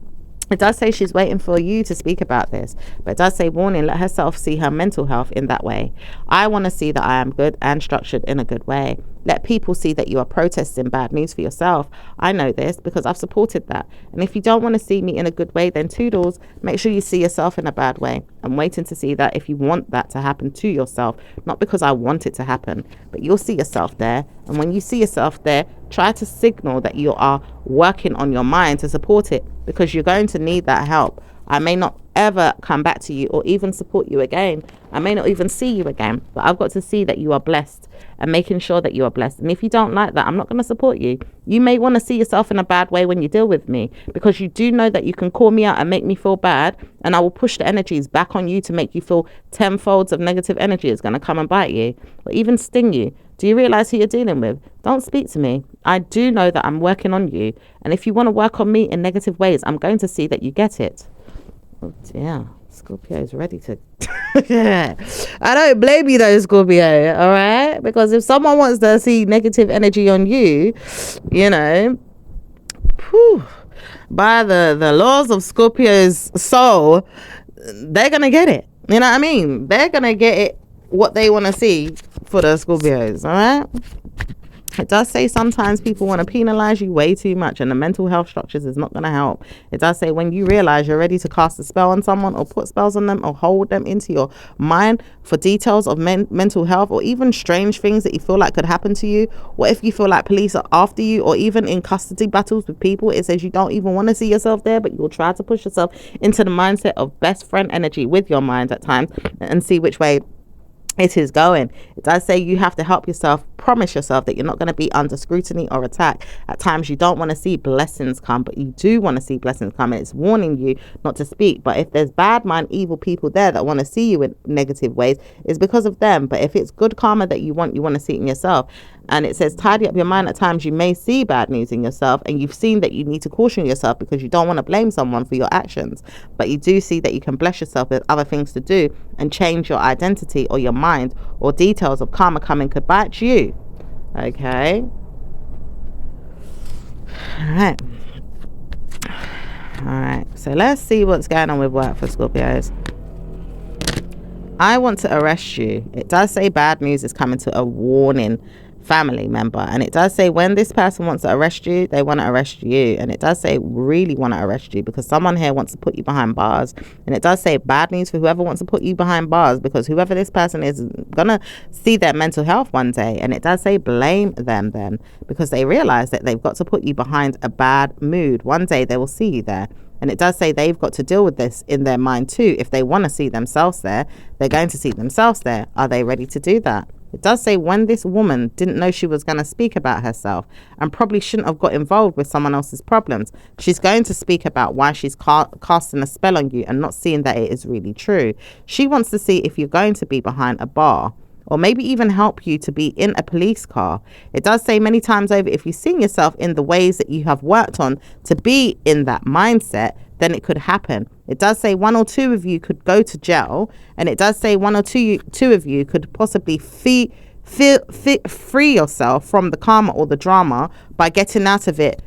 It does say she's waiting for you to speak about this, but it does say, warning, let herself see her mental health in that way. I want to see that I am good and structured in a good way. Let people see that you are protesting bad news for yourself. I know this because I've supported that. And if you don't want to see me in a good way, then toodles, make sure you see yourself in a bad way. I'm waiting to see that if you want that to happen to yourself, not because I want it to happen, but you'll see yourself there. And when you see yourself there, try to signal that you are working on your mind to support it, because you're going to need that help. I may not ever come back to you or even support you again. I may not even see you again, but I've got to see that you are blessed and making sure that you are blessed. And if you don't like that, I'm not going to support you. You may want to see yourself in a bad way when you deal with me, because you do know that you can call me out and make me feel bad, and I will push the energies back on you to make you feel tenfolds of negative energy is going to come and bite you or even sting you. Do you realize who you're dealing with? Don't speak to me. I do know that I'm working on you. And if you want to work on me in negative ways, I'm going to see that you get it. Oh dear. Scorpio is ready to... Yeah. I don't blame you though, Scorpio. All right? Because if someone wants to see negative energy on you, you know, by the laws of Scorpio's soul, they're going to get it. You know what I mean? They're going to get it, what they want to see for the Scorpios, all right? It does say sometimes people want to penalize you way too much, and the mental health structures is not going to help. It does say when you realize you're ready to cast a spell on someone or put spells on them or hold them into your mind for details of mental health or even strange things that you feel like could happen to you. What if you feel like police are after you, or even in custody battles with people? It says you don't even want to see yourself there, but you'll try to push yourself into the mindset of best friend energy with your mind at times and see which way it is going. It does say you have to help yourself, promise yourself that you're not going to be under scrutiny or attack. At times you don't want to see blessings come, but you do want to see blessings come, and it's warning you not to speak. But if there's bad mind, evil people there that want to see you in negative ways, it's because of them. But if it's good karma that you want to see it in yourself. And it says tidy up your mind. At times you may see bad news in yourself, and you've seen that you need to caution yourself because you don't want to blame someone for your actions, but you do see that you can bless yourself with other things to do and change your identity or your mind, or details of karma coming could bite you. Okay, all right, so let's see what's going on with work for Scorpios. I want to arrest you. It does say bad news is coming to a warning family member, and it does say when this person wants to arrest you, they want to arrest you, and it does say really want to arrest you because someone here wants to put you behind bars. And it does say bad news for whoever wants to put you behind bars, because whoever this person is gonna see their mental health one day. And it does say blame them then, because they realize that they've got to put you behind a bad mood. One day they will see you there. And it does say they've got to deal with this in their mind too. If they want to see themselves there, they're going to see themselves there. Are they ready to do that? It does say when this woman didn't know she was going to speak about herself and probably shouldn't have got involved with someone else's problems, she's going to speak about why she's casting a spell on you and not seeing that it is really true. She wants to see if you're going to be behind a bar, or maybe even help you to be in a police car. It does say many times over, if you've seen yourself in the ways that you have worked on to be in that mindset, then it could happen. It does say one or two of you could go to jail, and it does say one or two of you could possibly free yourself from the karma or the drama by getting out of it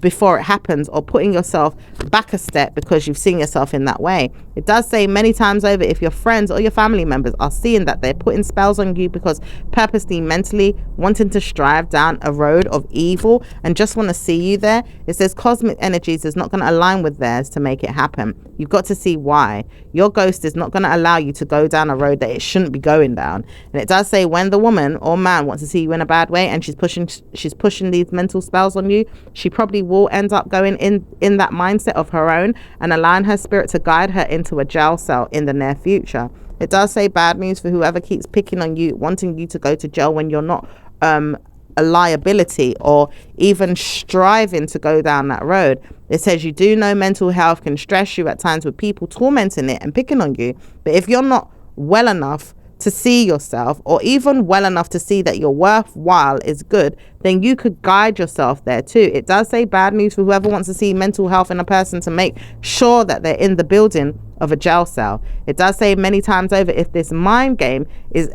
before it happens, or putting yourself back a step because you've seen yourself in that way. It does say many times over, if your friends or your family members are seeing that they're putting spells on you because purposely, mentally wanting to strive down a road of evil and just want to see you there, it says cosmic energies is not going to align with theirs to make it happen. You've got to see why. Your ghost is not going to allow you to go down a road that it shouldn't be going down. And it does say when the woman or man wants to see you in a bad way and she's pushing these mental spells on you, she probably will end up going in that mindset of her own and allowing her spirit to guide her into a jail cell in the near future. It does say bad news for whoever keeps picking on you, wanting you to go to jail when you're not a liability or even striving to go down that road. It says you do know mental health can stress you at times with people tormenting it and picking on you, but if you're not well enough to see yourself, or even well enough to see that your worthwhile is good, then you could guide yourself there too. It does say bad news for whoever wants to see mental health in a person to make sure that they're in the building of a jail cell. It does say many times over, if this mind game is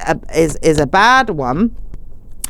a bad one,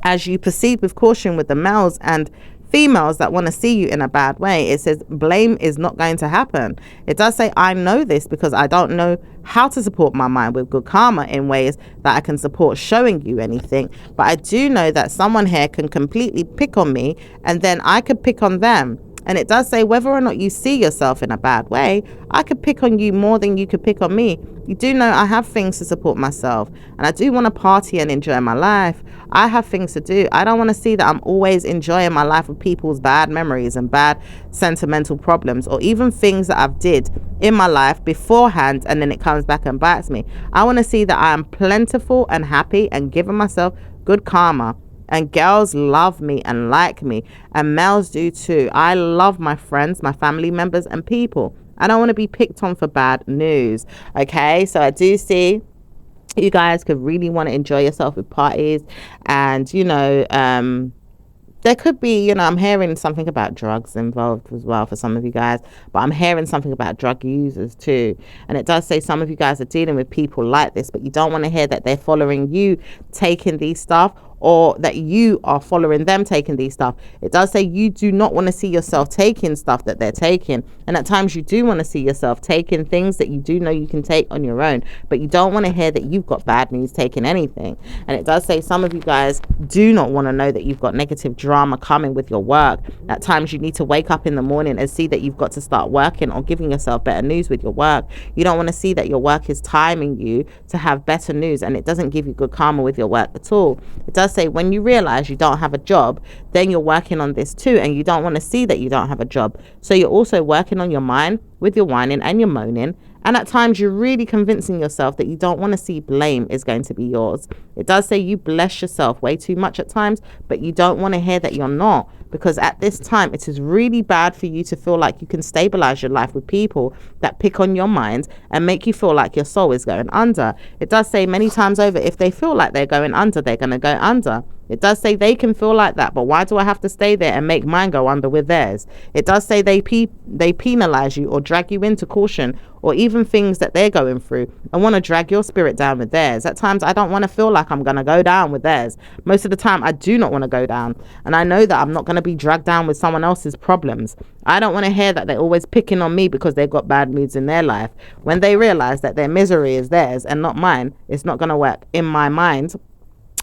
as you proceed with caution with the males and females that want to see you in a bad way, it says blame is not going to happen. It does say I know this because I don't know how to support my mind with good karma in ways that I can support showing you anything, but I do know that someone here can completely pick on me and then I could pick on them. And it does say whether or not you see yourself in a bad way, I could pick on you more than you could pick on me. You do know I have things to support myself, and I do want to party and enjoy my life. I have things to do. I don't want to see that I'm always enjoying my life with people's bad memories and bad sentimental problems, or even things that I've did in my life beforehand and then it comes back and bites me. I want to see that I am plentiful and happy and giving myself good karma. And girls love me and like me, and males do too. I love my friends, my family members, and people. I don't want to be picked on for bad news. Okay, so I do see you guys could really want to enjoy yourself with parties, and there could be, I'm hearing something about drugs involved as well for some of you guys, but I'm hearing something about drug users too. And it does say some of you guys are dealing with people like this, but you don't want to hear that they're following you taking these stuff, or that you are following them taking these stuff. It does say you do not want to see yourself taking stuff that they're taking. And at times you do want to see yourself taking things that you do know you can take on your own, but you don't want to hear that you've got bad news taking anything. And it does say some of you guys do not want to know that you've got negative drama coming with your work. At times you need to wake up in the morning and see that you've got to start working or giving yourself better news with your work. You don't want to see that your work is timing you to have better news, and it doesn't give you good karma with your work at all. It does say when you realize you don't have a job, then you're working on this too, and you don't want to see that you don't have a job. So you're also working on your mind with your whining and your moaning, and at times you're really convincing yourself that you don't want to see blame is going to be yours. It does say you bless yourself way too much at times, but you don't want to hear that you're not, because at this time it is really bad for you to feel like you can stabilize your life with people that pick on your mind and make you feel like your soul is going under. It does say many times over, if they feel like they're going under, they're going to go under. It does say they can feel like that, but why do I have to stay there and make mine go under with theirs? It does say they penalize you or drag you into caution or even things that they're going through and want to drag your spirit down with theirs. At times, I don't want to feel like I'm going to go down with theirs. Most of the time, I do not want to go down. And I know that I'm not going to be dragged down with someone else's problems. I don't want to hear that they're always picking on me because they've got bad moods in their life. When they realize that their misery is theirs and not mine, it's not going to work in my mind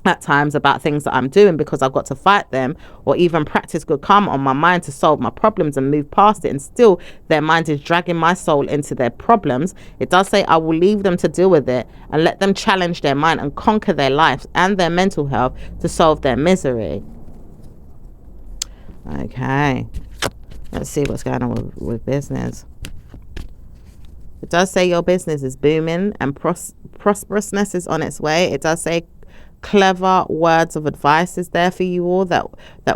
at times about things that I'm doing, because I've got to fight them or even practice good karma on my mind to solve my problems and move past it, and still their mind is dragging my soul into their problems. It does say I will leave them to deal with it and let them challenge their mind and conquer their lives and their mental health to solve their misery. Okay, let's see what's going on with business. It does say your business is booming and prosperousness is on its way. It does say clever words of advice is there for you all that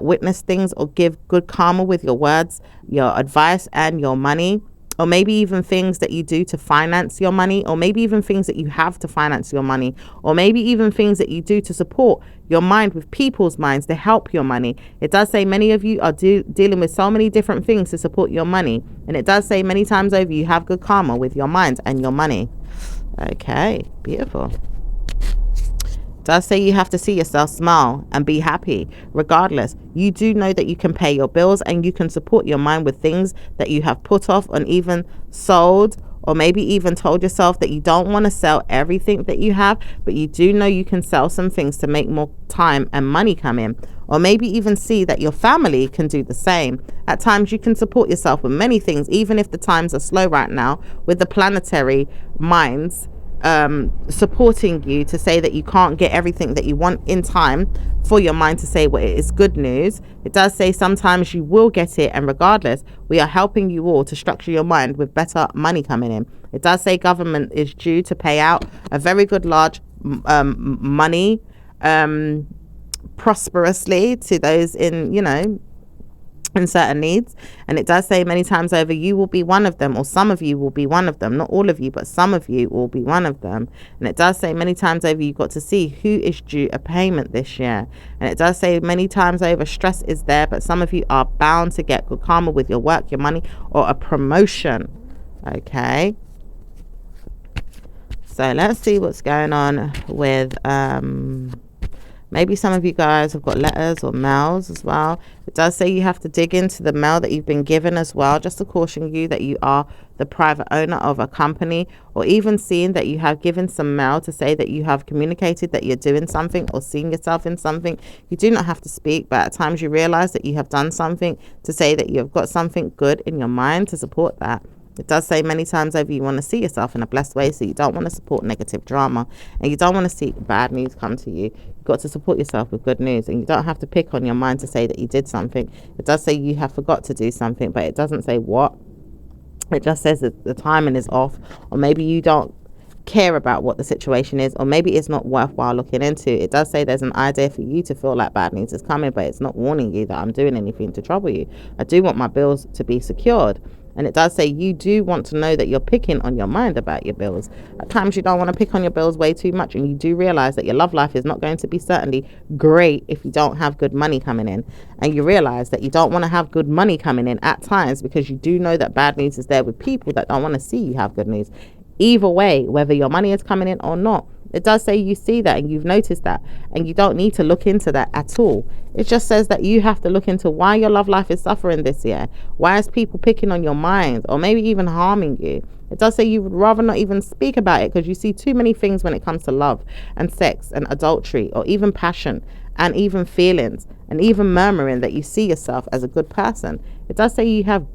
witness things or give good karma with your words, your advice, and your money, or maybe even things that you do to finance your money, or maybe even things that you have to finance your money, or maybe even things that you do to support your mind with people's minds to help your money. It does say many of you are dealing with so many different things to support your money, and it does say many times over you have good karma with your mind and your money. Okay, beautiful. Does say you have to see yourself smile and be happy regardless. You do know that you can pay your bills and you can support your mind with things that you have put off and even sold, or maybe even told yourself that you don't want to sell everything that you have, but you do know you can sell some things to make more time and money come in, or maybe even see that your family can do the same. At times you can support yourself with many things, even if the times are slow right now, with the planetary minds supporting you to say that you can't get everything that you want in time for your mind to say, well, it is good news. It does say sometimes you will get it, and regardless, we are helping you all to structure your mind with better money coming in. It does say government is due to pay out a very good large money prosperously to those in certain needs, and it does say many times over you will be one of them, or some of you will be one of them, not all of you, but some of you will be one of them. And it does say many times over you got to see who is due a payment this year, and it does say many times over stress is there, but some of you are bound to get good karma with your work, your money, or a promotion. Okay, so let's see what's going on with maybe some of you guys have got letters or mails as well. It does say you have to dig into the mail that you've been given as well, just to caution you that you are the private owner of a company, or even seeing that you have given some mail to say that you have communicated that you're doing something or seeing yourself in something. You do not have to speak, but at times you realize that you have done something to say that you've got something good in your mind to support that. It does say many times over you want to see yourself in a blessed way, so you don't want to support negative drama and you don't want to see bad news come to you. You've got to support yourself with good news, and you don't have to pick on your mind to say that you did something. It does say you have forgot to do something, but it doesn't say what. It just says that the timing is off, or maybe you don't care about what the situation is, or maybe it's not worthwhile looking into. It does say there's an idea for you to feel like bad news is coming, but it's not warning you that I'm doing anything to trouble you. I do want my bills to be secured. And it does say you do want to know that you're picking on your mind about your bills. At times you don't want to pick on your bills way too much, and you do realize that your love life is not going to be certainly great if you don't have good money coming in. And you realize that you don't want to have good money coming in at times because you do know that bad news is there with people that don't want to see you have good news. Either way, whether your money is coming in or not, it does say you see that and you've noticed that, and you don't need to look into that at all. It just says that you have to look into why your love life is suffering this year. Why is people picking on your mind or maybe even harming you? It does say you would rather not even speak about it because you see too many things when it comes to love and sex and adultery, or even passion and even feelings, and even murmuring that you see yourself as a good person. It does say you have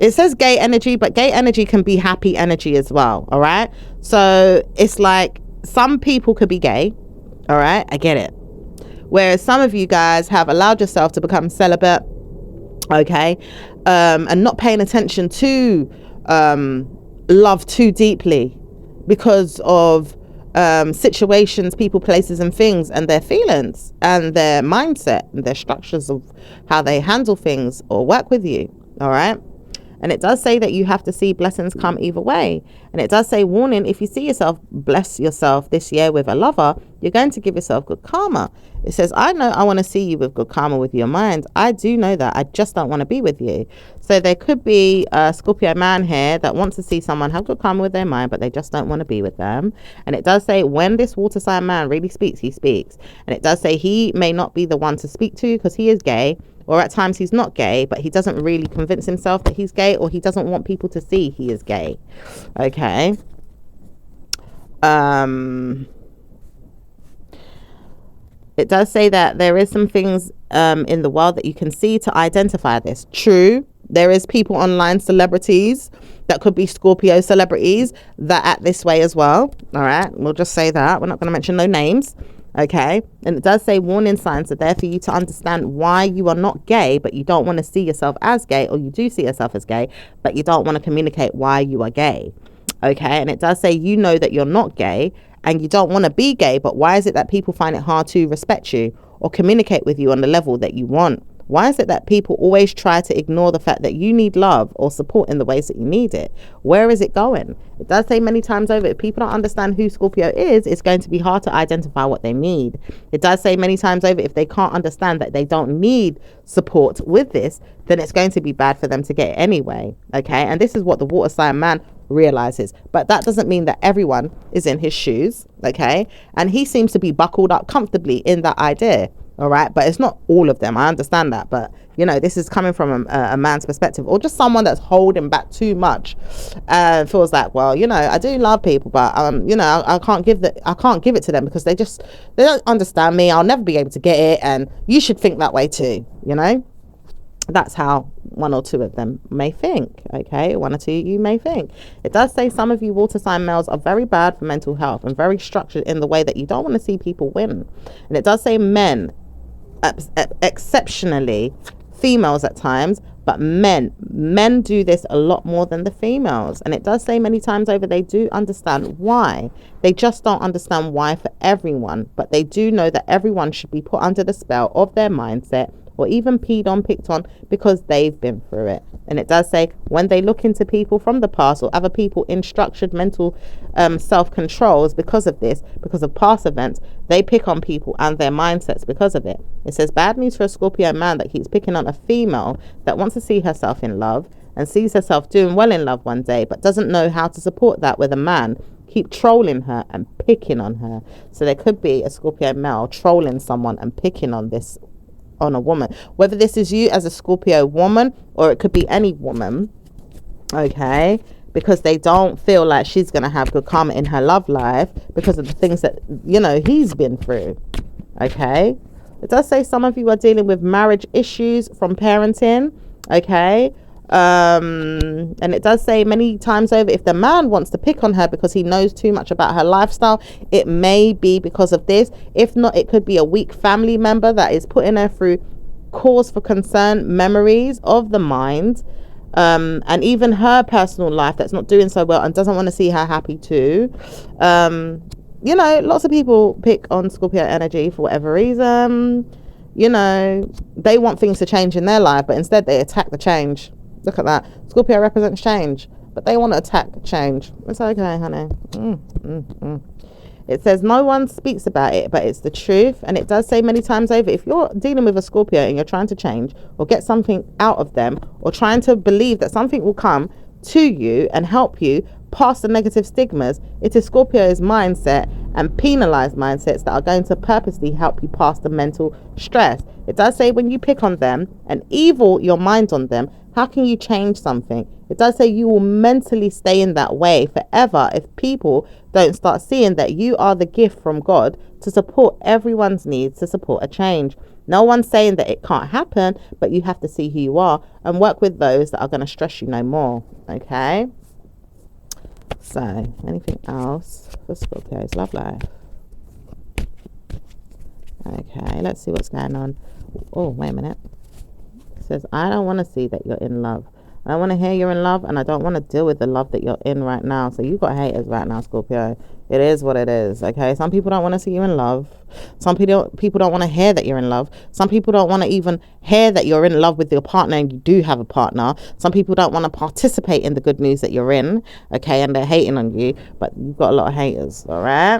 it says gay energy, but gay energy can be happy energy as well. All right, so it's like some people could be gay. All right, I get it. Whereas some of you guys have allowed yourself to become celibate, okay, and not paying attention to love too deeply because of situations, people, places and things, and their feelings and their mindset and their structures of how they handle things or work with you. All right, And it does say that you have to see blessings come either way. And it does say, warning, if you see yourself bless yourself this year with a lover, you're going to give yourself good karma. It says, I know I want to see you with good karma with your mind. I do know that. I just don't want to be with you. So there could be a Scorpio man here that wants to see someone have good karma with their mind, but they just don't want to be with them. And it does say when this water sign man really speaks, he speaks. And it does say he may not be the one to speak to because he is gay, or at times he's not gay, but he doesn't really convince himself that he's gay, or he doesn't want people to see he is gay. Okay. It does say that there is some things in the world that you can see to identify this. True, there is people online, celebrities, that could be Scorpio celebrities that act this way as well. All right, we'll just say that. We're not going to mention no names. Okay, and it does say warning signs are there for you to understand why you are not gay, but you don't want to see yourself as gay, or you do see yourself as gay, but you don't want to communicate why you are gay. Okay, and it does say you know that you're not gay and you don't want to be gay, but why is it that people find it hard to respect you or communicate with you on the level that you want? Why is it that people always try to ignore the fact that you need love or support in the ways that you need it? Where is it going? It does say many times over, if people don't understand who Scorpio is, it's going to be hard to identify what they need. It does say many times over, if they can't understand that they don't need support with this, then it's going to be bad for them to get it anyway. Okay, and this is what the water sign man realizes, but that doesn't mean that everyone is in his shoes. Okay, and he seems to be buckled up comfortably in that idea. All right, but it's not all of them. I understand that, but you know, this is coming from a man's perspective, or just someone that's holding back too much, feels like, well, you know, I do love people, but you know, I can't give it to them because they don't understand me. I'll never be able to get it, and you should think that way too. You know, that's how one or two of them may think. Okay, one or two of you may think. It does say some of you water sign males are very bad for mental health and very structured in the way that you don't want to see people win. And it does say men, exceptionally females at times, but men do this a lot more than the females. And it does say many times over, they do understand why. They just don't understand why for everyone, but they do know that everyone should be put under the spell of their mindset, or even picked on because they've been through it. And it does say when they look into people from the past or other people in structured mental self-controls because of this, because of past events, they pick on people and their mindsets because of it. It says bad news for a Scorpio man that keeps picking on a female that wants to see herself in love and sees herself doing well in love one day, but doesn't know how to support that with a man. Keep trolling her and picking on her. So there could be a Scorpio male trolling someone and picking on a woman, whether this is you as a Scorpio woman or it could be any woman. Okay, because they don't feel like she's going to have good karma in her love life because of the things that, you know, he's been through. Okay, it does say some of you are dealing with marriage issues from parenting. Okay, and it does say many times over, if the man wants to pick on her because he knows too much about her lifestyle, it may be because of this. If not, it could be a weak family member that is putting her through cause for concern memories of the mind, and even her personal life that's not doing so well and doesn't want to see her happy too. You know, lots of people pick on Scorpio energy for whatever reason. You know, they want things to change in their life, but instead they attack the change. Look at that. Scorpio represents change, but they want to attack change. It's okay, honey. It says no one speaks about it, but it's the truth. And it does say many times over, if you're dealing with a Scorpio and you're trying to change or get something out of them, or trying to believe that something will come to you and help you past the negative stigmas, it is Scorpio's mindset and penalized mindsets that are going to purposely help you pass the mental stress. It does say when you pick on them and evil your mind on them, how can you change something? It does say you will mentally stay in that way forever if people don't start seeing that you are the gift from God to support everyone's needs, to support a change. No one's saying that it can't happen, but you have to see who you are and work with those that are going to stress you no more. Okay? So, anything else for Scorpio's love life? Okay, let's see what's going on. Oh, wait a minute. It says, I don't want to see that you're in love. I want to hear you're in love, and I don't want to deal with the love that you're in right now. So you've got haters right now, Scorpio. It is what it is, okay? Some people don't want to see you in love. Some people don't want to hear that you're in love. Some people don't want to even hear that you're in love with your partner and you do have a partner. Some people don't want to participate in the good news that you're in, okay? And they're hating on you, but you've got a lot of haters, all right?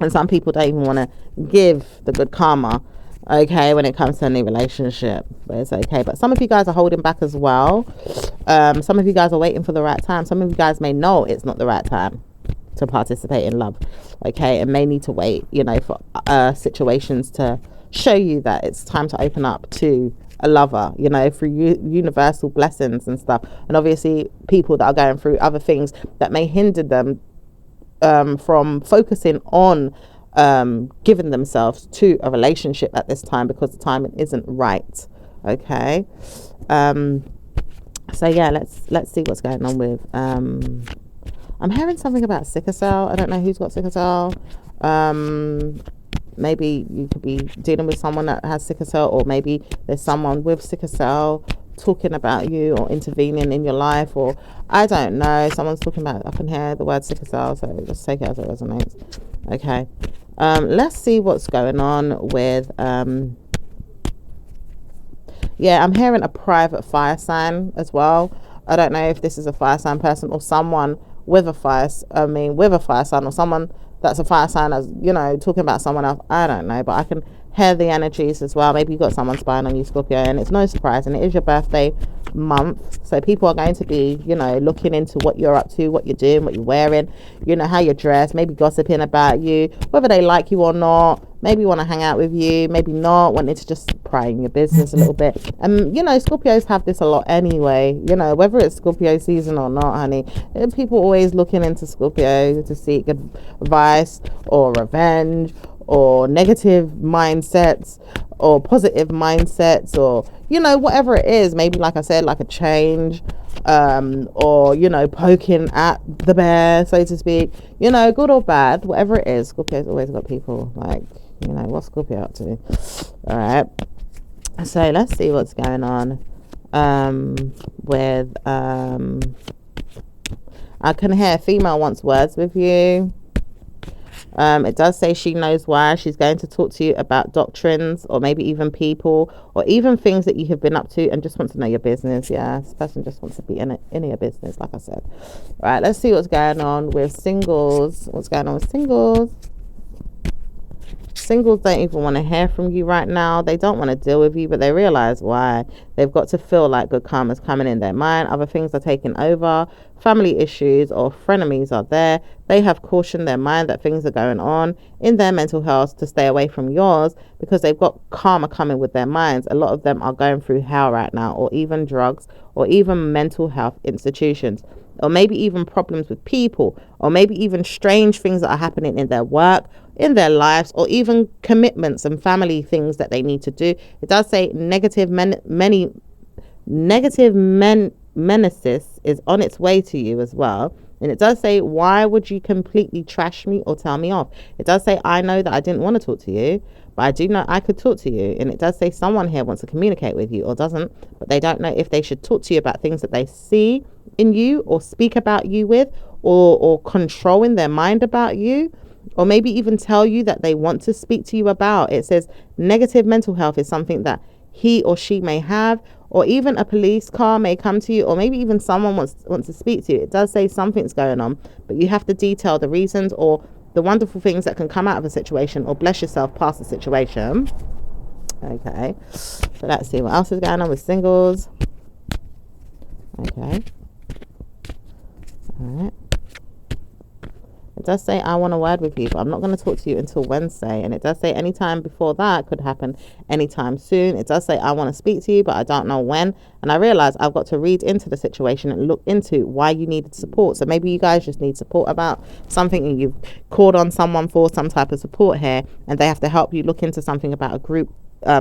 And some people don't even want to give the good karma, okay, when it comes to a new relationship. But it's okay. But some of you guys are holding back as well. Some of you guys are waiting for the right time. Some of you guys may know it's not the right time to participate in love, okay, and may need to wait, you know, for situations to show you that it's time to open up to a lover, you know, through universal blessings and stuff. And obviously people that are going through other things that may hinder them from focusing on giving themselves to a relationship at this time, because the timing isn't right, okay. So yeah, let's see what's going on with I'm hearing something about sickle cell. I don't know who's got sickle cell. Maybe you could be dealing with someone that has sickle cell, or maybe there's someone with sickle cell talking about you or intervening in your life, or I don't know, someone's talking about, I can hear the word sickle cell, so just take it as it resonates, okay. Let's see what's going on with yeah, I'm hearing a private fire sign as well. I don't know if this is a fire sign person or someone with a fire sign, or someone that's a fire sign, as you know, talking about someone else. I don't know, but I can hear the energies as well. Maybe you've got someone spying on you, Scorpio, and it's no surprise, and it is your birthday month, so people are going to be, you know, looking into what you're up to, what you're doing, what you're wearing, you know, how you're dressed, maybe gossiping about you, whether they like you or not, maybe want to hang out with you, maybe not, wanting to just pry in your business a little bit. And you know, Scorpios have this a lot anyway, you know, whether it's Scorpio season or not, honey. People always looking into Scorpio to seek advice or revenge or negative mindsets or positive mindsets, or you know, whatever it is, maybe like I said, like a change, or you know, poking at the bear, so to speak, you know, good or bad, whatever it is. Scorpio's always got people like, you know, what's Scorpio up to? All right, so let's see what's going on with I can hear a female wants words with you. It does say she knows why. She's going to talk to you about doctrines, or maybe even people, or even things that you have been up to, and just wants to know your business. Yeah, this person just wants to be in your business, like I said. All right, let's see what's going on with singles. What's going on with singles? Singles don't even want to hear from you right now. They don't want to deal with you, but they realize why. They've got to feel like good karma's coming in their mind. Other things are taking over. Family issues or frenemies are there. They have cautioned their mind that things are going on in their mental health to stay away from yours, because they've got karma coming with their minds. A lot of them are going through hell right now, or even drugs, or even mental health institutions, or maybe even problems with people, or maybe even strange things that are happening in their work, in their lives, or even commitments and family things that they need to do. It does say negative menaces is on its way to you as well. And it does say, why would you completely trash me or tell me off? It does say, I know that I didn't want to talk to you, but I do know I could talk to you. And it does say someone here wants to communicate with you or doesn't, but they don't know if they should talk to you about things that they see in you, or speak about you with, or control in their mind about you, or maybe even tell you that they want to speak to you about. It says negative mental health is something that he or she may have, or even a police car may come to you, or maybe even someone wants to speak to you. It does say something's going on, but you have to detail the reasons or the wonderful things that can come out of a situation, or bless yourself past the situation. Okay, so let's see what else is going on with singles. Okay, all right. It does say, I want a word with you, but I'm not going to talk to you until Wednesday. And it does say anytime before that could happen anytime soon. It does say, I want to speak to you, but I don't know when. And I realize I've got to read into the situation and look into why you needed support. So maybe you guys just need support about something, and you've called on someone for some type of support here, and they have to help you look into something about a group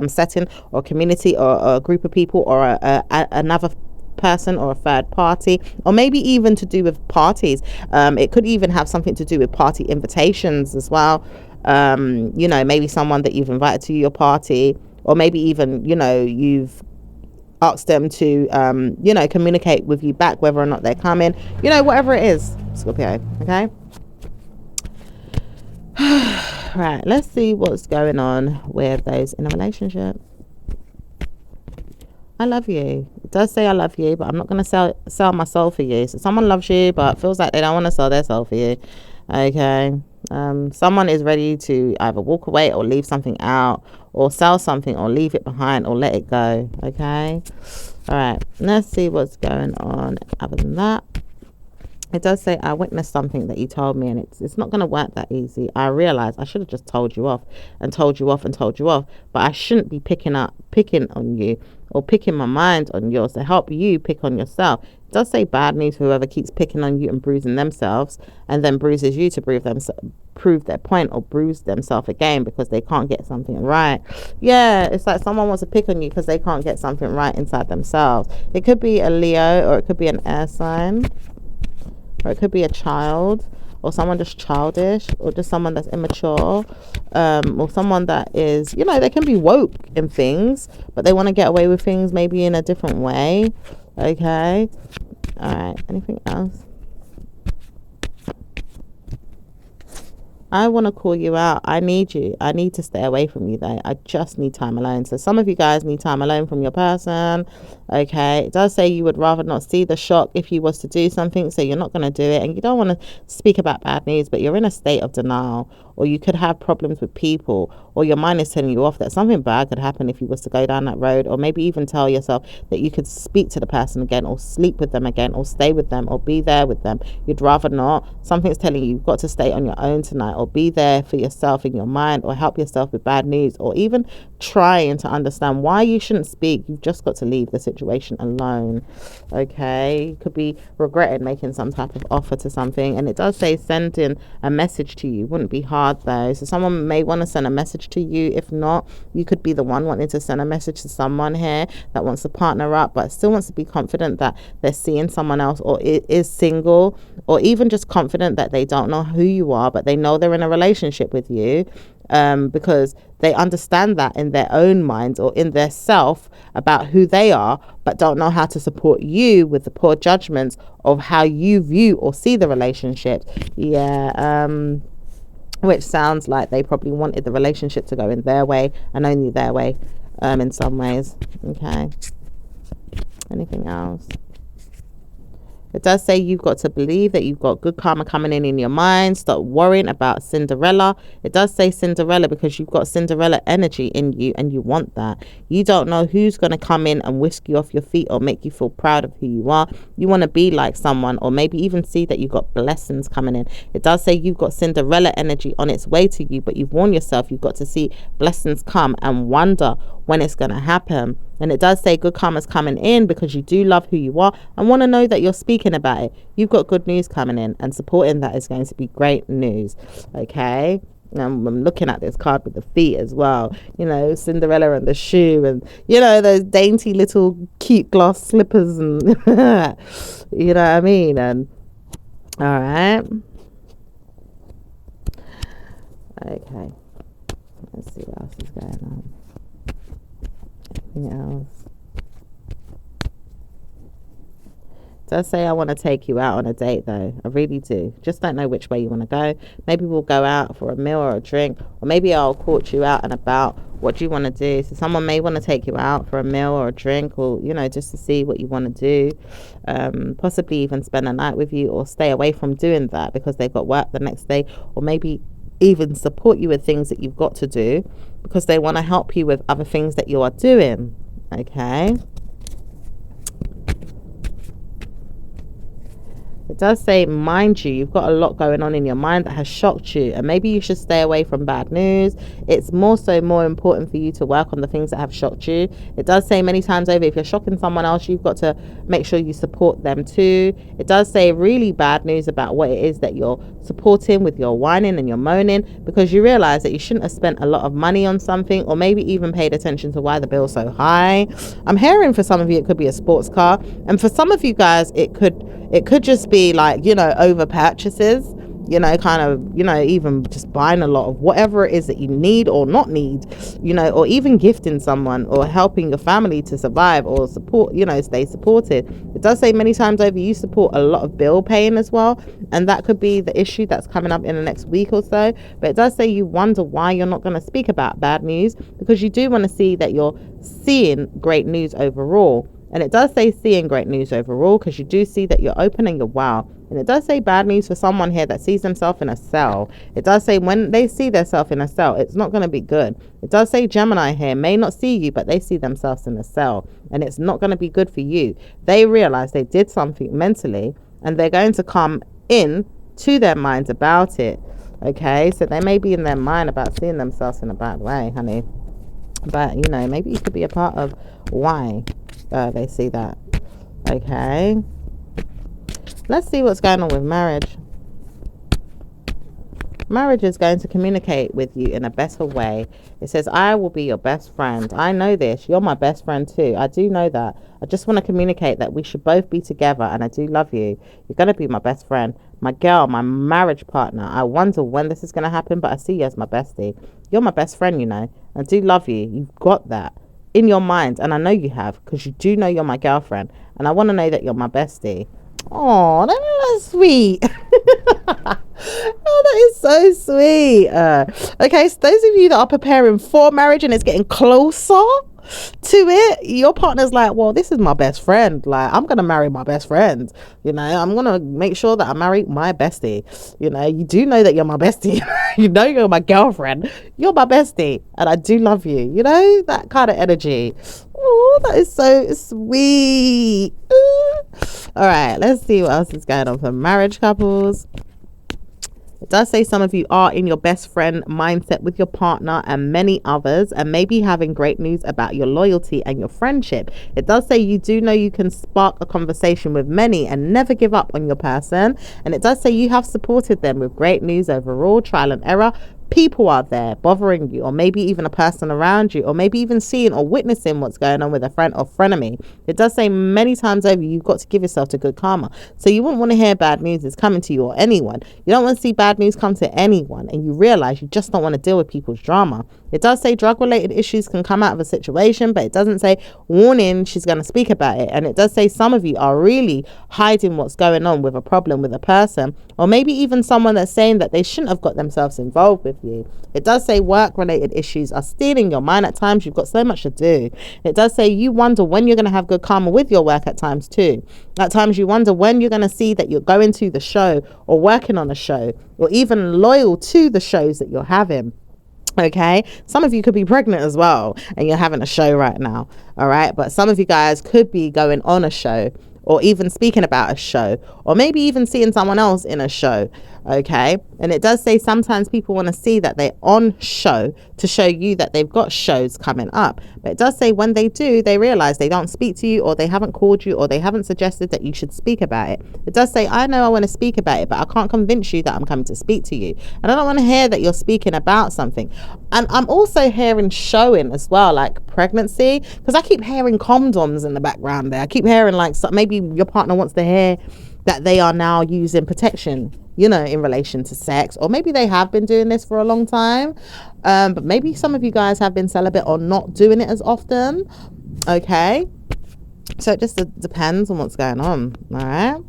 setting, or community, or a group of people, or another person, or a third party, or maybe even to do with parties. It could even have something to do with party invitations as well. You know, maybe someone that you've invited to your party, or maybe even, you know, you've asked them to you know, communicate with you back whether or not they're coming, you know, whatever it is, Scorpio. Okay, Right, let's see what's going on with those in a relationship. I love you. It does say I love you, but I'm not going to sell my soul for you. So someone loves you, but feels like they don't want to sell their soul for you. Okay. Someone is ready to either walk away or leave something out, or sell something, or leave it behind, or let it go. Okay. All right. Let's see what's going on. Other than that, it does say I witnessed something that you told me, and it's not going to work that easy. I realize I should have just told you off and told you off and told you off, but I shouldn't be picking on you or picking my mind on yours to help you pick on yourself. It does say bad news for whoever keeps picking on you and bruising themselves and then bruises you to prove their point or bruise themselves again because they can't get something right. Yeah, it's like someone wants to pick on you because they can't get something right inside themselves. It could be a Leo, or it could be an air sign, or it could be a child, or someone just childish, or just someone that's immature, or someone that is, they can be woke in things, but they want to get away with things maybe in a different way. Okay. All right. Anything else? I want to call you out. I need you. I need to stay away from you though. I just need time alone. So some of you guys need time alone from your person. Okay. It does say you would rather not see the shock if you was to do something. So you're not going to do it. And you don't want to speak about bad news, but you're in a state of denial, or you could have problems with people, or your mind is telling you off that something bad could happen if you was to go down that road, or maybe even tell yourself that you could speak to the person again, or sleep with them again, or stay with them, or be there with them. You'd rather not. Something's telling you you've got to stay on your own tonight, or be there for yourself in your mind, or help yourself with bad news, or even trying to understand why you shouldn't speak. You've just got to leave the situation alone. Okay. You could be regretting making some type of offer to something, and it does say sending a message to you wouldn't be hard though. So someone may want to send a message to you. If not, you could be the one wanting to send a message to someone here that wants to partner up but still wants to be confident that they're seeing someone else, or is single, or even just confident that they don't know who you are but they know they're in a relationship with you, because they understand that in their own minds or in their self about who they are, but don't know how to support you with the poor judgments of how you view or see the relationship. Which sounds like they probably wanted the relationship to go in their way and only their way, in some ways. Okay. Anything else? It does say you've got to believe that you've got good karma coming in your mind. Stop worrying about Cinderella. It does say Cinderella because you've got Cinderella energy in you and you want that. You don't know who's going to come in and whisk you off your feet or make you feel proud of who you are. You want to be like someone, or maybe even see that you've got blessings coming in. It does say you've got Cinderella energy on its way to you, but you've warned yourself you've got to see blessings come and wonder when it's going to happen. And it does say good karma's coming in because you do love who you are and want to know that you're speaking about it. You've got good news coming in, and supporting that is going to be great news. Okay. I'm looking at this card with the feet as well, Cinderella and the shoe, and those dainty little cute glass slippers, and you know what I mean. And all right, okay, let's see what else is going on. Anything else? It does say I want to take you out on a date though. I really do. Just don't know which way you want to go. Maybe we'll go out for a meal or a drink, or maybe I'll court you out and about. What do you want to do? So someone may want to take you out for a meal or a drink, or just to see what you want to do, possibly even spend a night with you, or stay away from doing that because they've got work the next day, or maybe even support you with things that you've got to do because they want to help you with other things that you are doing. Okay. It does say, mind you, you've got a lot going on in your mind that has shocked you, and maybe you should stay away from bad news. It's more important for you to work on the things that have shocked you. It does say many times over, if you're shocking someone else, you've got to make sure you support them too. It does say really bad news about what it is that you're supporting with your whining and your moaning, because you realize that you shouldn't have spent a lot of money on something, or maybe even paid attention to why the bill's so high. I'm hearing for some of you it could be a sports car, and for some of you guys it could just be like over purchases. kind of, even just buying a lot of whatever it is that you need or not need, or even gifting someone or helping your family to survive or support, stay supported. It does say many times over you support a lot of bill paying as well, and that could be the issue that's coming up in the next week or so. But it does say you wonder why you're not going to speak about bad news, because you do want to see that you're seeing great news overall. And it does say seeing great news overall, because you do see that you're open and you're wow. And it does say bad news for someone here that sees themselves in a cell. It does say when they see themselves in a cell, it's not going to be good. It does say Gemini here may not see you, but they see themselves in a cell, and it's not going to be good for you. They realize they did something mentally, and they're going to come in to their minds about it. Okay, so they may be in their mind about seeing themselves in a bad way, honey. But, maybe you could be a part of why they see that. Okay, let's see what's going on with marriage. Marriage is going to communicate with you in a better way. It says, I will be your best friend. I know this. You're my best friend too. I do know that. I just want to communicate that we should both be together, and I do love you. You're going to be my best friend, my girl, my marriage partner. I wonder when this is going to happen, but I see you as my bestie. You're my best friend, I do love you. You've got that in your mind, and I know you have, because you do know you're my girlfriend, and I want to know that you're my bestie. Oh, that's sweet. Oh, that is so sweet. Okay, so those of you that are preparing for marriage and it's getting closer to it, your partner's like, well, this is my best friend. Like, I'm gonna marry my best friend. I'm gonna make sure that I marry my bestie. You do know that you're my bestie. You're my girlfriend. You're my bestie, and I do love you. That kind of energy. Oh, that is so sweet. All right, let's see what else is going on for marriage couples. It does say some of you are in your best friend mindset with your partner and many others, and maybe having great news about your loyalty and your friendship. It does say you do know you can spark a conversation with many and never give up on your person. And it does say you have supported them with great news overall, trial and error. People are there bothering you, or maybe even a person around you, or maybe even seeing or witnessing what's going on with a friend or frenemy. It does say many times over you've got to give yourself to good karma. So you wouldn't want to hear bad news is coming to you or anyone. You don't want to see bad news come to anyone, and you realize you just don't want to deal with people's drama. It does say drug related issues can come out of a situation, but it doesn't say warning, she's going to speak about it. And it does say some of you are really hiding what's going on with a problem with a person, or maybe even someone that's saying that they shouldn't have got themselves involved with you. It does say work related issues are stealing your mind at times. You've got so much to do. It does say you wonder when you're going to have good karma with your work at times too. At times you wonder when you're going to see that you're going to the show or working on a show, or even loyal to the shows that you're having. Okay, some of you could be pregnant as well and you're having a show right now. All right, but some of you guys could be going on a show, or even speaking about a show, or maybe even seeing someone else in a show. Okay, and it does say sometimes people want to see that they're on show to show you that they've got shows coming up. But it does say when they do, they realize they don't speak to you, or they haven't called you, or they haven't suggested that you should speak about it. It does say, I know I want to speak about it, but I can't convince you that I'm coming to speak to you, and I don't want to hear that you're speaking about something. And I'm also hearing showing as well, like pregnancy, because I keep hearing condoms in the background there. I keep hearing like maybe your partner wants to hear that they are now using protection, in relation to sex, or maybe they have been doing this for a long time, but maybe some of you guys have been celibate or not doing it as often. Okay, so it just depends on what's going on. All right,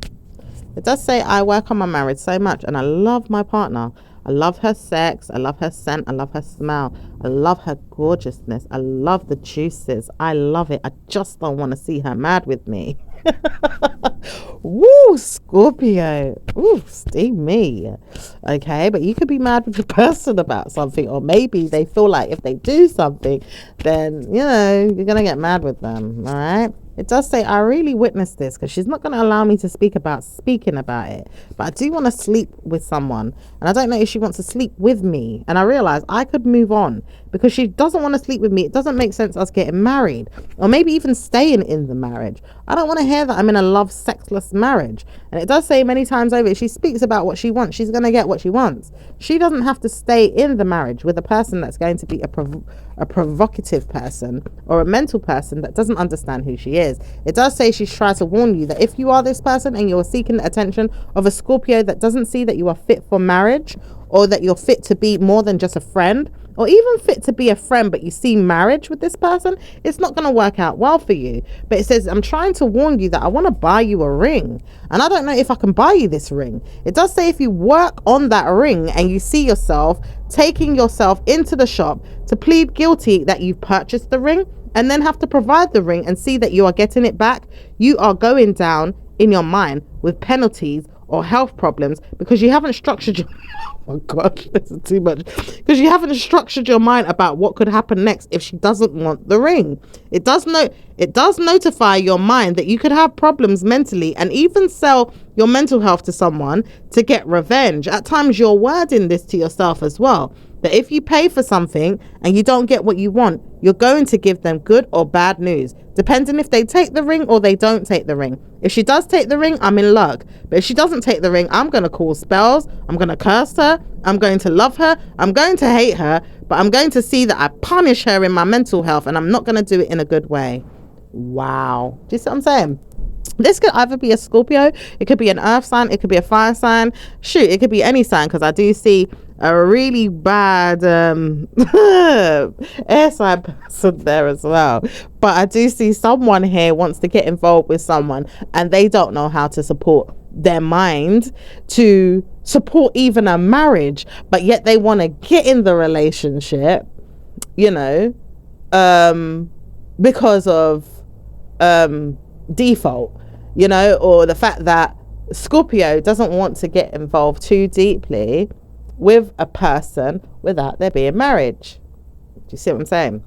it does say I work on my marriage so much, and I love my partner. I love her sex, I love her scent, I love her smell, I love her gorgeousness, I love the juices, I love it. I just don't want to see her mad with me. Woo, Scorpio. Ooh, steamy. Okay, but you could be mad with the person about something, or maybe they feel like if they do something, then you're gonna get mad with them. All right. It does say I really witnessed this, because she's not going to allow me to speaking about it, but I do want to sleep with someone, and I don't know if she wants to sleep with me. And I realize I could move on, because she doesn't want to sleep with me. It doesn't make sense us getting married, or maybe even staying in the marriage. I don't want to hear that I'm in a love sexless marriage. And it does say many times over, if she speaks about what she wants, she's going to get what she wants. She doesn't have to stay in the marriage with a person that's going to be a provocative person, or a mental person that doesn't understand who she is. is. It does say she's trying to warn you that if you are this person and you're seeking the attention of a Scorpio that doesn't see that you are fit for marriage, or that you're fit to be more than just a friend, or even fit to be a friend, but you see marriage with this person, it's not going to work out well for you. But it says, I'm trying to warn you that I want to buy you a ring, and I don't know if I can buy you this ring. It does say if you work on that ring and you see yourself taking yourself into the shop to plead guilty that you've purchased the ring and then have to provide the ring and see that you are getting it back, you are going down in your mind with penalties or health problems because you haven't structured your oh gosh, this is too much, because you haven't structured your mind about what could happen next if she doesn't want the ring. It does notify your mind that you could have problems mentally and even sell your mental health to someone to get revenge. At times you're wording this to yourself as well, that if you pay for something and you don't get what you want, you're going to give them good or bad news, depending if they take the ring or they don't take the ring. If she does take the ring, I'm in luck. But if she doesn't take the ring, I'm going to call spells. I'm going to curse her. I'm going to love her. I'm going to hate her. But I'm going to see that I punish her in my mental health, and I'm not going to do it in a good way. Wow. Do you see what I'm saying? This could either be a Scorpio, it could be an earth sign, it could be a fire sign. Shoot, it could be any sign, because I do see a really bad air sign person there as well. But I do see someone here wants to get involved with someone and they don't know how to support their mind to support even a marriage, but yet they want to get in the relationship, you know, because of default, you know, or the fact that Scorpio doesn't want to get involved too deeply with a person without there being marriage. Do you see what I'm saying?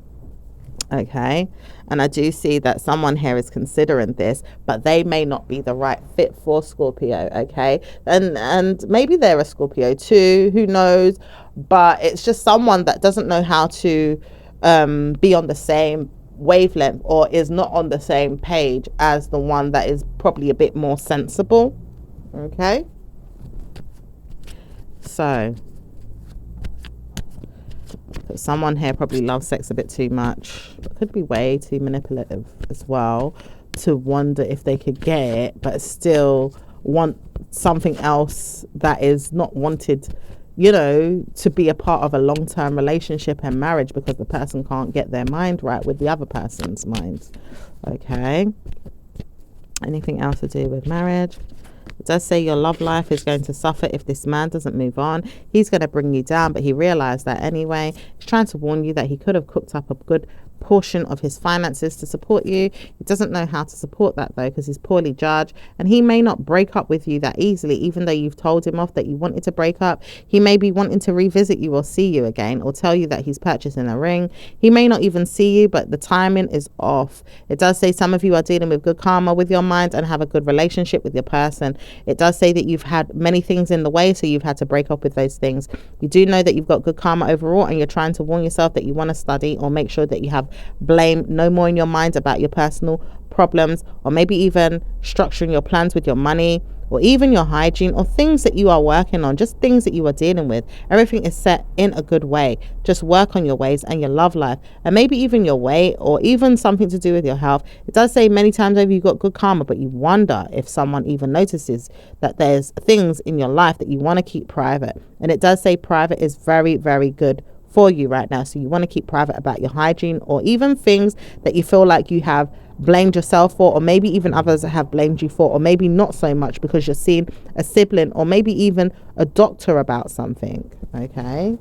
Okay. And I do see that someone here is considering this, but they may not be the right fit for Scorpio. Okay. And maybe they're a Scorpio too, who knows, but it's just someone that doesn't know how to be on the same wavelength or is not on the same page as the one that is probably a bit more sensible. Okay. So someone here probably loves sex a bit too much, but could be way too manipulative as well, to wonder if they could get it but still want something else that is not wanted, you know, to be a part of a long-term relationship and marriage, because the person can't get their mind right with the other person's mind. Okay. Anything else to do with marriage? It does say your love life is going to suffer if this man doesn't move on. He's going to bring you down, but he realized that anyway. He's trying to warn you that he could have cooked up a good portion of his finances to support you. He doesn't know how to support that though, because he's poorly judged, and he may not break up with you that easily, even though you've told him off that you wanted to break up. He may be wanting to revisit you or see you again, or tell you that he's purchasing a ring. He may not even see you, but the timing is off. It does say some of you are dealing with good karma with your mind and have a good relationship with your person. It does say that you've had many things in the way, so you've had to break up with those things. You do know that you've got good karma overall, and you're trying to warn yourself that you want to study or make sure that you have blame no more in your mind about your personal problems, or maybe even structuring your plans with your money, or even your hygiene, or things that you are working on, just things that you are dealing with. Everything is set in a good way. Just work on your ways and your love life, and maybe even your weight, or even something to do with your health. It does say many times over you've got good karma, but you wonder if someone even notices that there's things in your life that you want to keep private. And it does say private is very, very good for you right now. So you want to keep private about your hygiene, or even things that you feel like you have blamed yourself for, or maybe even others have blamed you for, or maybe not so much because you're seeing a sibling or maybe even a doctor about something. Okay.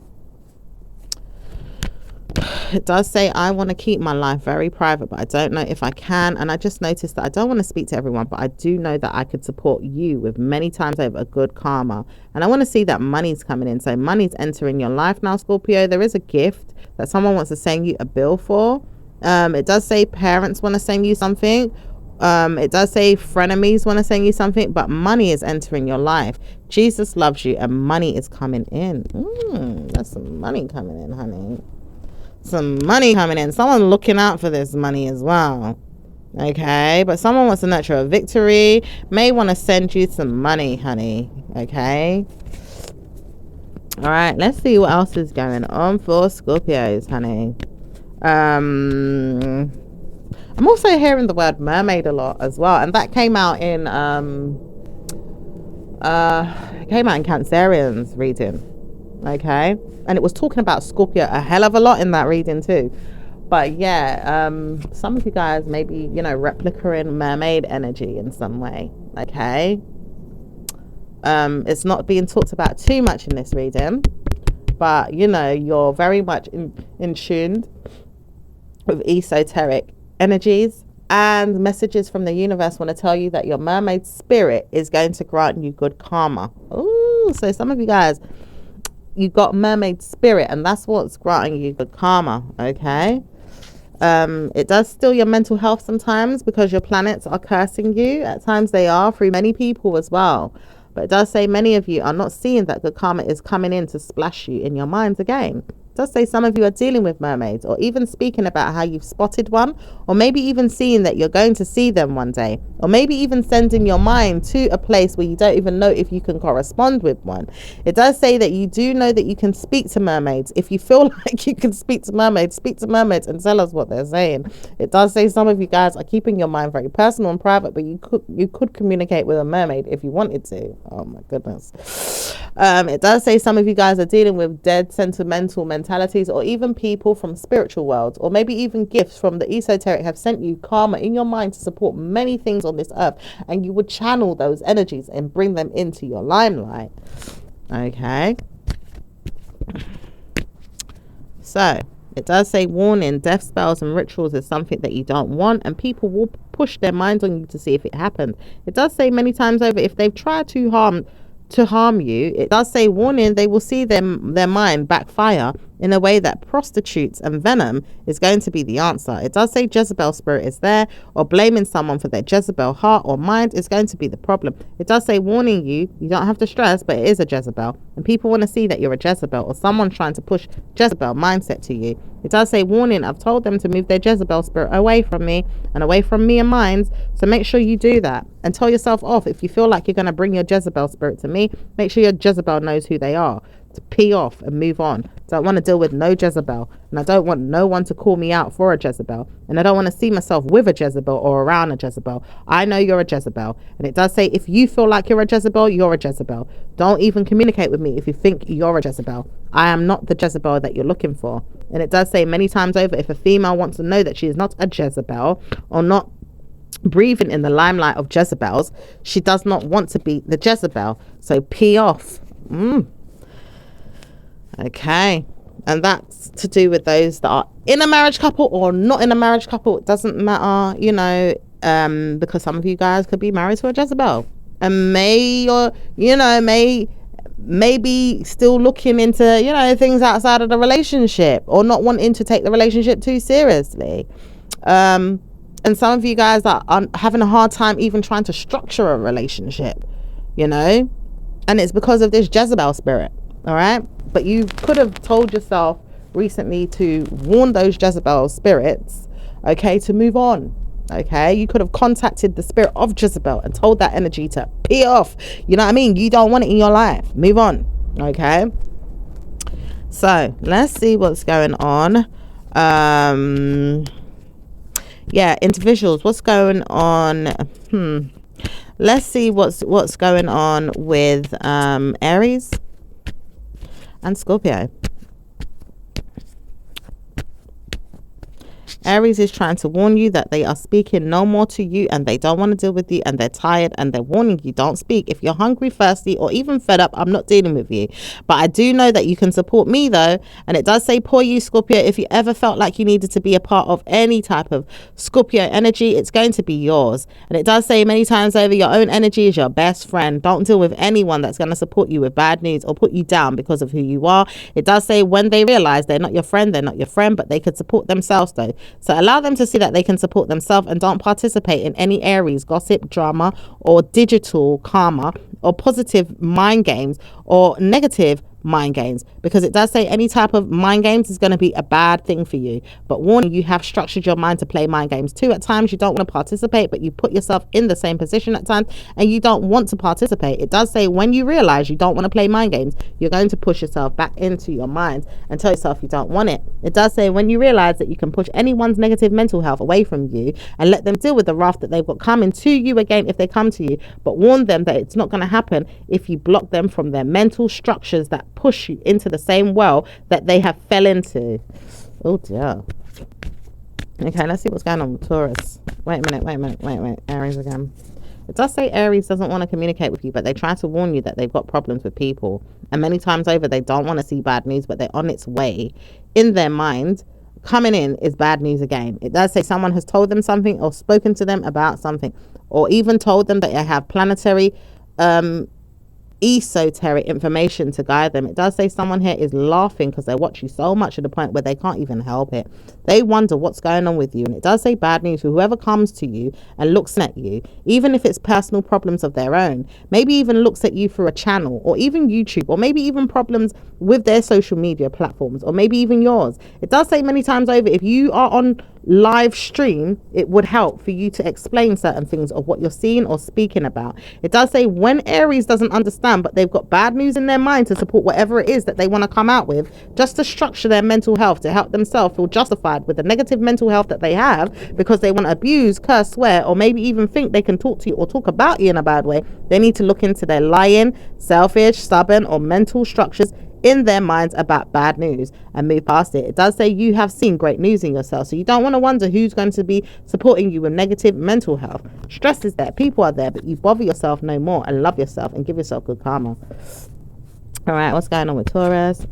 It does say I want to keep my life very private, but I don't know if I can. And I just noticed that I don't want to speak to everyone, but I do know that I could support you with many times over a good karma. And I want to see that money's coming in. So money's entering your life now, Scorpio. There is a gift that someone wants to send you a bill for. It does say parents want to send you something. It does say frenemies want to send you something, but money is entering your life. Jesus loves you and money is coming in. That's some money coming in, honey. Some money coming in. Someone looking out for this money as well. Okay, but someone wants to nurture a victory, may want to send you some money, honey. Okay. All right, let's see what else is going on for Scorpios, honey. I'm also hearing the word mermaid a lot as well, and that came out in Cancerian's reading. Okay, and it was talking about Scorpio a hell of a lot in that reading too. But yeah, some of you guys maybe, you know, replicating mermaid energy in some way. Okay, it's not being talked about too much in this reading, but you know, you're very much in tune with esoteric energies, and messages from the universe want to tell you that your mermaid spirit is going to grant you good karma. Ooh, so some of you guys, you got mermaid spirit, and that's what's granting you good karma. Okay, it does steal your mental health sometimes because your planets are cursing you. At times they are, through many people as well. But it does say many of you are not seeing that good karma is coming in to splash you in your minds again. It does say some of you are dealing with mermaids, or even speaking about how you've spotted one, or maybe even seeing that you're going to see them one day, or maybe even sending your mind to a place where you don't even know if you can correspond with one. It does say that you do know that you can speak to mermaids. If you feel like you can speak to mermaids and tell us what they're saying. It does say some of you guys are keeping your mind very personal and private, but you could communicate with a mermaid if you wanted to. Oh my goodness. It does say some of you guys are dealing with dead sentimental mentalities, or even people from spiritual worlds, or maybe even gifts from the esoteric have sent you karma in your mind to support many things on this earth, and you would channel those energies and bring them into your limelight. Okay, so it does say warning, death spells and rituals is something that you don't want, and people will push their minds on you to see if it happened. It does say many times over, if they've tried to harm you, it does say warning, they will see their mind backfire in a way that prostitutes and venom is going to be the answer. It does say Jezebel spirit is there, or blaming someone for their Jezebel heart or mind is going to be the problem. It does say warning you don't have to stress, but it is a Jezebel, and people want to see that you're a Jezebel, or someone trying to push Jezebel mindset to you. It does say warning, I've told them to move their Jezebel spirit away from me and away from me and mine, so make sure you do that and tell yourself off. If you feel like you're going to bring your Jezebel spirit to me, make sure your Jezebel knows who they are, to pee off and move on. Don't want to deal with no Jezebel, and I don't want no one to call me out for a Jezebel, and I don't want to see myself with a Jezebel or around a Jezebel. I know you're a Jezebel, and it does say if you feel like you're a Jezebel, you're a Jezebel. Don't even communicate with me if you think you're a Jezebel. I am not the Jezebel that you're looking for. And it does say many times over, if a female wants to know that she is not a Jezebel, or not breathing in the limelight of Jezebels, she does not want to be the Jezebel, so pee off. Okay, and that's to do with those that are in a marriage couple or not in a marriage couple. It doesn't matter, you know, because some of you guys could be married to a Jezebel, and maybe still looking into, you know, things outside of the relationship, or not wanting to take the relationship too seriously. And some of you guys are having a hard time even trying to structure a relationship, you know, and it's because of this Jezebel spirit. All right, but you could have told yourself recently to warn those Jezebel spirits, okay, to move on. Okay, you could have contacted the spirit of Jezebel and told that energy to pee off. You know what I mean? You don't want it in your life. Move on. Okay, so let's see what's going on. Yeah, individuals, what's going on? Let's see what's going on with Aries and Scorpio. Aries is trying to warn you that they are speaking no more to you, and they don't want to deal with you, and they're tired, and they're warning you, don't speak. If you're hungry, thirsty, or even fed up, I'm not dealing with you. But I do know that you can support me though. And it does say, poor you, Scorpio, if you ever felt like you needed to be a part of any type of Scorpio energy, it's going to be yours. And it does say many times over, your own energy is your best friend. Don't deal with anyone that's going to support you with bad news or put you down because of who you are. It does say when they realize they're not your friend, but they could support themselves though. So allow them to see that they can support themselves, and don't participate in any Aries gossip, drama, or digital karma, or positive mind games, or negative mind games, because it does say any type of mind games is going to be a bad thing for you. But warning, you have structured your mind to play mind games too. At times you don't want to participate, but you put yourself in the same position at times and you don't want to participate. It does say when you realize you don't want to play mind games, you're going to push yourself back into your mind and tell yourself you don't want it. It does say when you realize that you can push anyone's negative mental health away from you and let them deal with the wrath that they've got coming to you again if they come to you, but warn them that it's not going to happen if you block them from their mental structures that push you into the same well that they have fell into. Oh dear. Okay, let's see what's going on with Taurus. Wait a minute. Aries again. It does say Aries doesn't want to communicate with you, but they try to warn you that they've got problems with people. And many times over, they don't want to see bad news, but they're on its way. In their mind, coming in is bad news again. It does say someone has told them something or spoken to them about something, or even told them that they have planetary esoteric information to guide them. It does say someone here is laughing because they watch you so much to the point where they can't even help it. They wonder what's going on with you. And it does say bad news for whoever comes to you and looks at you, even if it's personal problems of their own, maybe even looks at you through a channel or even YouTube, or maybe even problems with their social media platforms, or maybe even yours. It does say many times over, if you are on live stream, it would help for you to explain certain things of what you're seeing or speaking about. It does say when Aries doesn't understand, but they've got bad news in their mind to support whatever it is that they want to come out with, just to structure their mental health, to help themselves feel justified with the negative mental health that they have, because they want to abuse, curse, swear, or maybe even think they can talk to you or talk about you in a bad way. They need to look into their lying, selfish, stubborn, or mental structures in their minds about bad news and move past it. It does say you have seen great news in yourself, so you don't want to wonder who's going to be supporting you with negative mental health. Stress is there, people are there, but you bother yourself no more and love yourself and give yourself good karma. All right, what's going on with Taurus?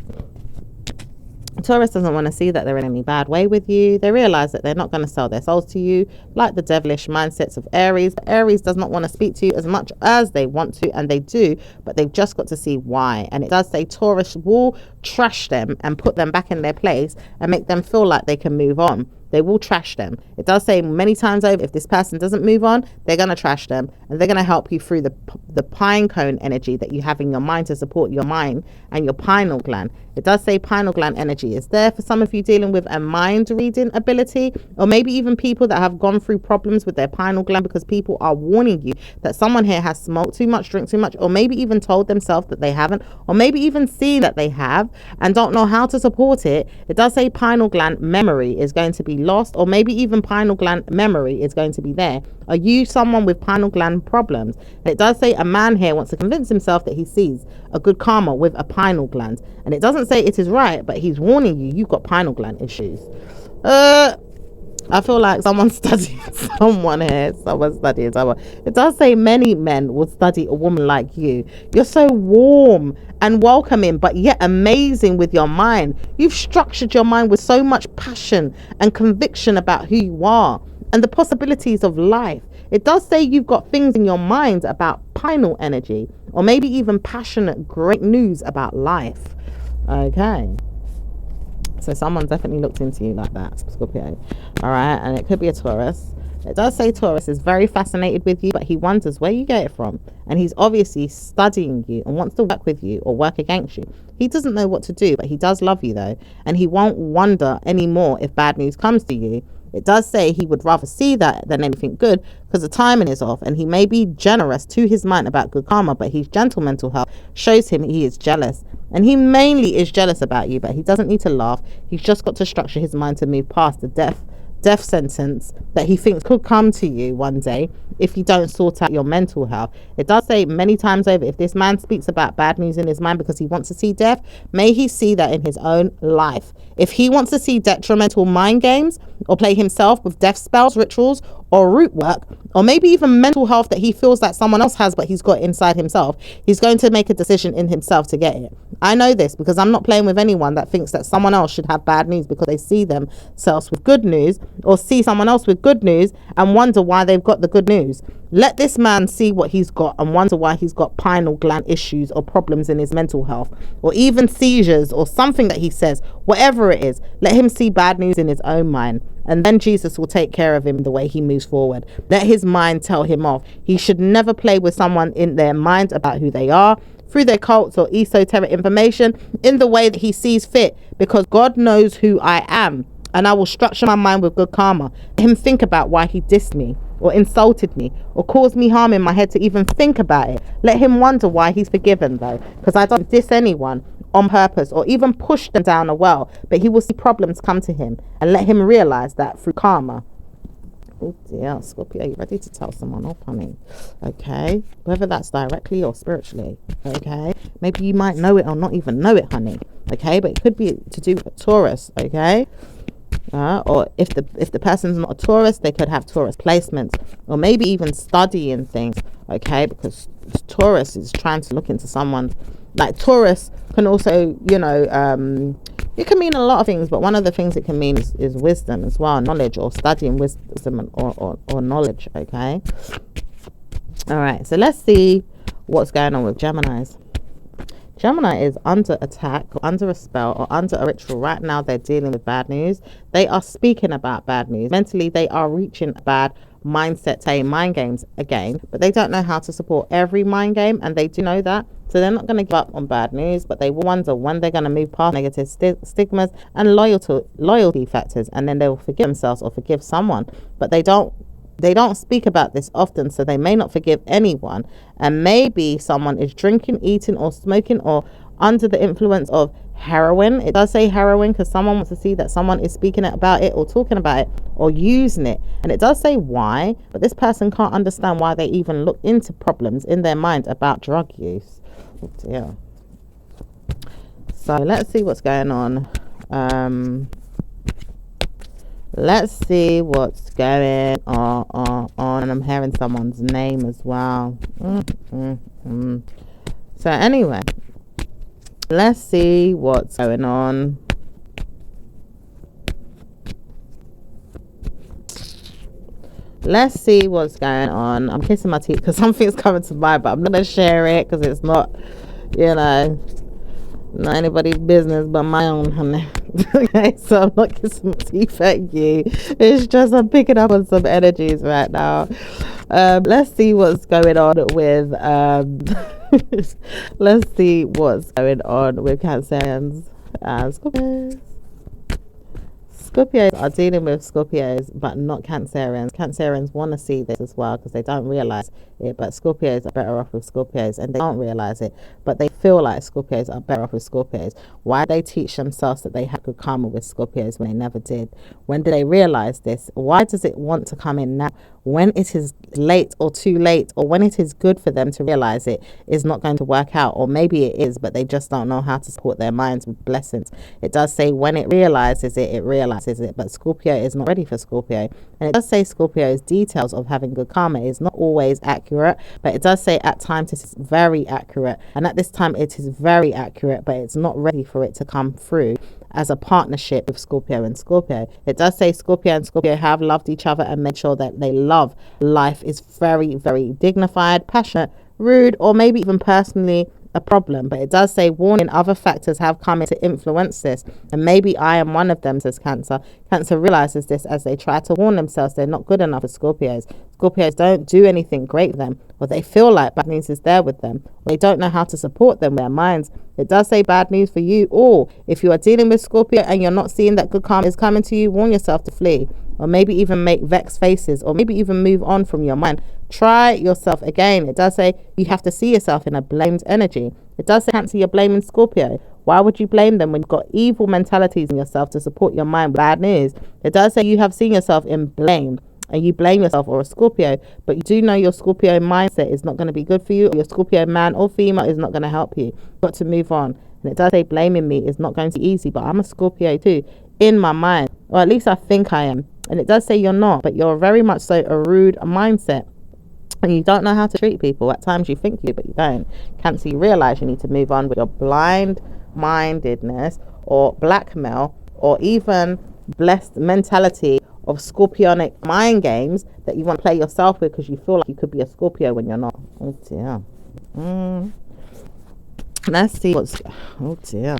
Taurus doesn't want to see that they're in any bad way with you. They realize that they're not going to sell their souls to you, like the devilish mindsets of Aries. Aries does not want to speak to you as much as they want to, and they do, but they've just got to see why. And it does say Taurus will trash them and put them back in their place and make them feel like they can move on. They will trash them. It does say many times over, if this person doesn't move on, they're going to trash them, and they're going to help you through the pine cone energy that you have in your mind to support your mind and your pineal gland. It does say pineal gland energy is there for some of you dealing with a mind reading ability, or maybe even people that have gone through problems with their pineal gland, because people are warning you that someone here has smoked too much, drink too much, or maybe even told themselves that they haven't, or maybe even seen that they have and don't know how to support it. It does say pineal gland memory is going to be lost, or maybe even pineal gland memory is going to be there. Are you someone with pineal gland problems? And it does say a man here wants to convince himself that he sees a good karma with a pineal gland, and it doesn't say it is right, but he's warning you you've got pineal gland issues. I feel like someone's studying someone here. Someone's studying someone. It does say many men will study a woman like you. You're so warm and welcoming, but yet amazing with your mind. You've structured your mind with so much passion and conviction about who you are and the possibilities of life. It does say you've got things in your mind about pineal energy, or maybe even passionate, great news about life. Okay. So someone definitely looked into you like that, Scorpio. All right, and it could be a Taurus. It does say Taurus is very fascinated with you, but he wonders where you get it from. And he's obviously studying you and wants to work with you or work against you. He doesn't know what to do, but he does love you though. And he won't wonder anymore if bad news comes to you. It does say he would rather see that than anything good, because the timing is off, and he may be generous to his mind about good karma, but his gentle mental health shows him he is jealous. And he mainly is jealous about you, but he doesn't need to laugh. He's just got to structure his mind to move past the death sentence that he thinks could come to you one day if you don't sort out your mental health. It does say many times over, if this man speaks about bad news in his mind because he wants to see death, may he see that in his own life. If he wants to see detrimental mind games or play himself with death spells, rituals, or root work, or maybe even mental health that he feels that someone else has but he's got inside himself, he's going to make a decision in himself to get it. I know this because I'm not playing with anyone that thinks that someone else should have bad news because they see themselves with good news, or see someone else with good news and wonder why they've got the good news. Let this man see what he's got and wonder why he's got pineal gland issues or problems in his mental health, or even seizures or something that he says, whatever it is. Let him see bad news in his own mind, and then Jesus will take care of him the way he moves forward. Let his mind tell him off. He should never play with someone in their mind about who they are. through their cults or esoteric information in the way that he sees fit, because God knows who I am, and I will structure my mind with good karma. Let him think about why he dissed me or insulted me or caused me harm in my head to even think about it. Let him wonder why he's forgiven, though, because I don't diss anyone on purpose or even push them down a well, but he will see problems come to him, and let him realize that through karma. Oh dear, Scorpio, are you ready to tell someone off, honey? Okay, whether that's directly or spiritually. Okay, maybe you might know it or not even know it, honey. Okay, but it could be to do with a Taurus. Okay, or if the person's not a Taurus, they could have Taurus placements, or maybe even studying things. Okay, because Taurus is trying to look into someone. Like Taurus can also, it can mean a lot of things, but one of the things it can mean is wisdom as well, knowledge, or studying wisdom or knowledge. Okay, all right, so let's see what's going on with Geminis. Gemini is under attack, or under a spell, or under a ritual. Right now they're dealing with bad news. They are speaking about bad news. Mentally they are reaching a bad mindset, saying mind games again, but they don't know how to support every mind game, and they do know that. So they're not going to give up on bad news, but they will wonder when they're going to move past negative stigmas and loyalty factors, and then they will forgive themselves or forgive someone. But they don't speak about this often, so they may not forgive anyone. And maybe someone is drinking, eating, or smoking, or under the influence of heroin. It does say heroin because someone wants to see that someone is speaking about it or talking about it or using it. And it does say why, but this person can't understand why they even look into problems in their mind about drug use. Oh dear. So let's see what's going on. Let's see what's going on. And I'm hearing someone's name as well. So anyway, let's see what's going on. Let's see what's going on. I'm kissing my teeth because something's coming to mind, but I'm not going to share it because it's not, not anybody's business but my own, honey. Okay, so I'm not kissing my teeth at you. It's just I'm picking up on some energies right now. Let's see what's going on with let's see what's going on with Cancerians and Scorpios. Scorpios are dealing with Scorpios, but not Cancerians. Cancerians want to see this as well because they don't realize it, but Scorpios are better off with Scorpios, and they don't realize it, but they feel like Scorpios are better off with Scorpios. Why they teach themselves that they had good karma with Scorpios when they never did? When did they realize this? Why does it want to come in now? When it is late or too late, or when it is good for them to realize it is not going to work out, or maybe it is, but they just don't know how to support their minds with blessings. It does say when it realizes it realizes it, but Scorpio is not ready for Scorpio. And it does say Scorpio's details of having good karma is not always accurate, but it does say at times it is very accurate, and at this time it is very accurate, but it's not ready for it to come through as a partnership with Scorpio and Scorpio. It does say Scorpio and Scorpio have loved each other and made sure that they love life is very, very dignified, passionate, rude, or maybe even personally a problem. But it does say warning, other factors have come in to influence this, and maybe I am one of them, says Cancer. Cancer realizes this as they try to warn themselves they're not good enough for Scorpios. Scorpios don't do anything great for them, or they feel like bad news is there with them, or they don't know how to support them with their minds. It does say bad news for you, or if you are dealing with Scorpio and you're not seeing that good karma is coming to you, warn yourself to flee, or maybe even make vexed faces, or maybe even move on from your mind. Try yourself again. It does say you have to see yourself in a blamed energy. It does say, Cancer, you're blaming Scorpio. Why would you blame them when you've got evil mentalities in yourself to support your mind with bad news? It does say you have seen yourself in blame, and you blame yourself or a Scorpio, but you do know your Scorpio mindset is not going to be good for you, or your Scorpio man or female is not going to help you. You've got to move on. And it does say blaming me is not going to be easy, but I'm a Scorpio too, in my mind, or at least I think I am. And it does say you're not, but you're very much so a rude mindset, and you don't know how to treat people. At times you think you, but you don't. Cancer, you realize you need to move on with your blind mindedness or blackmail, or even blessed mentality of Scorpionic mind games that you want to play yourself with because you feel like you could be a Scorpio when you're not. Oh dear. Let's see what's, oh dear.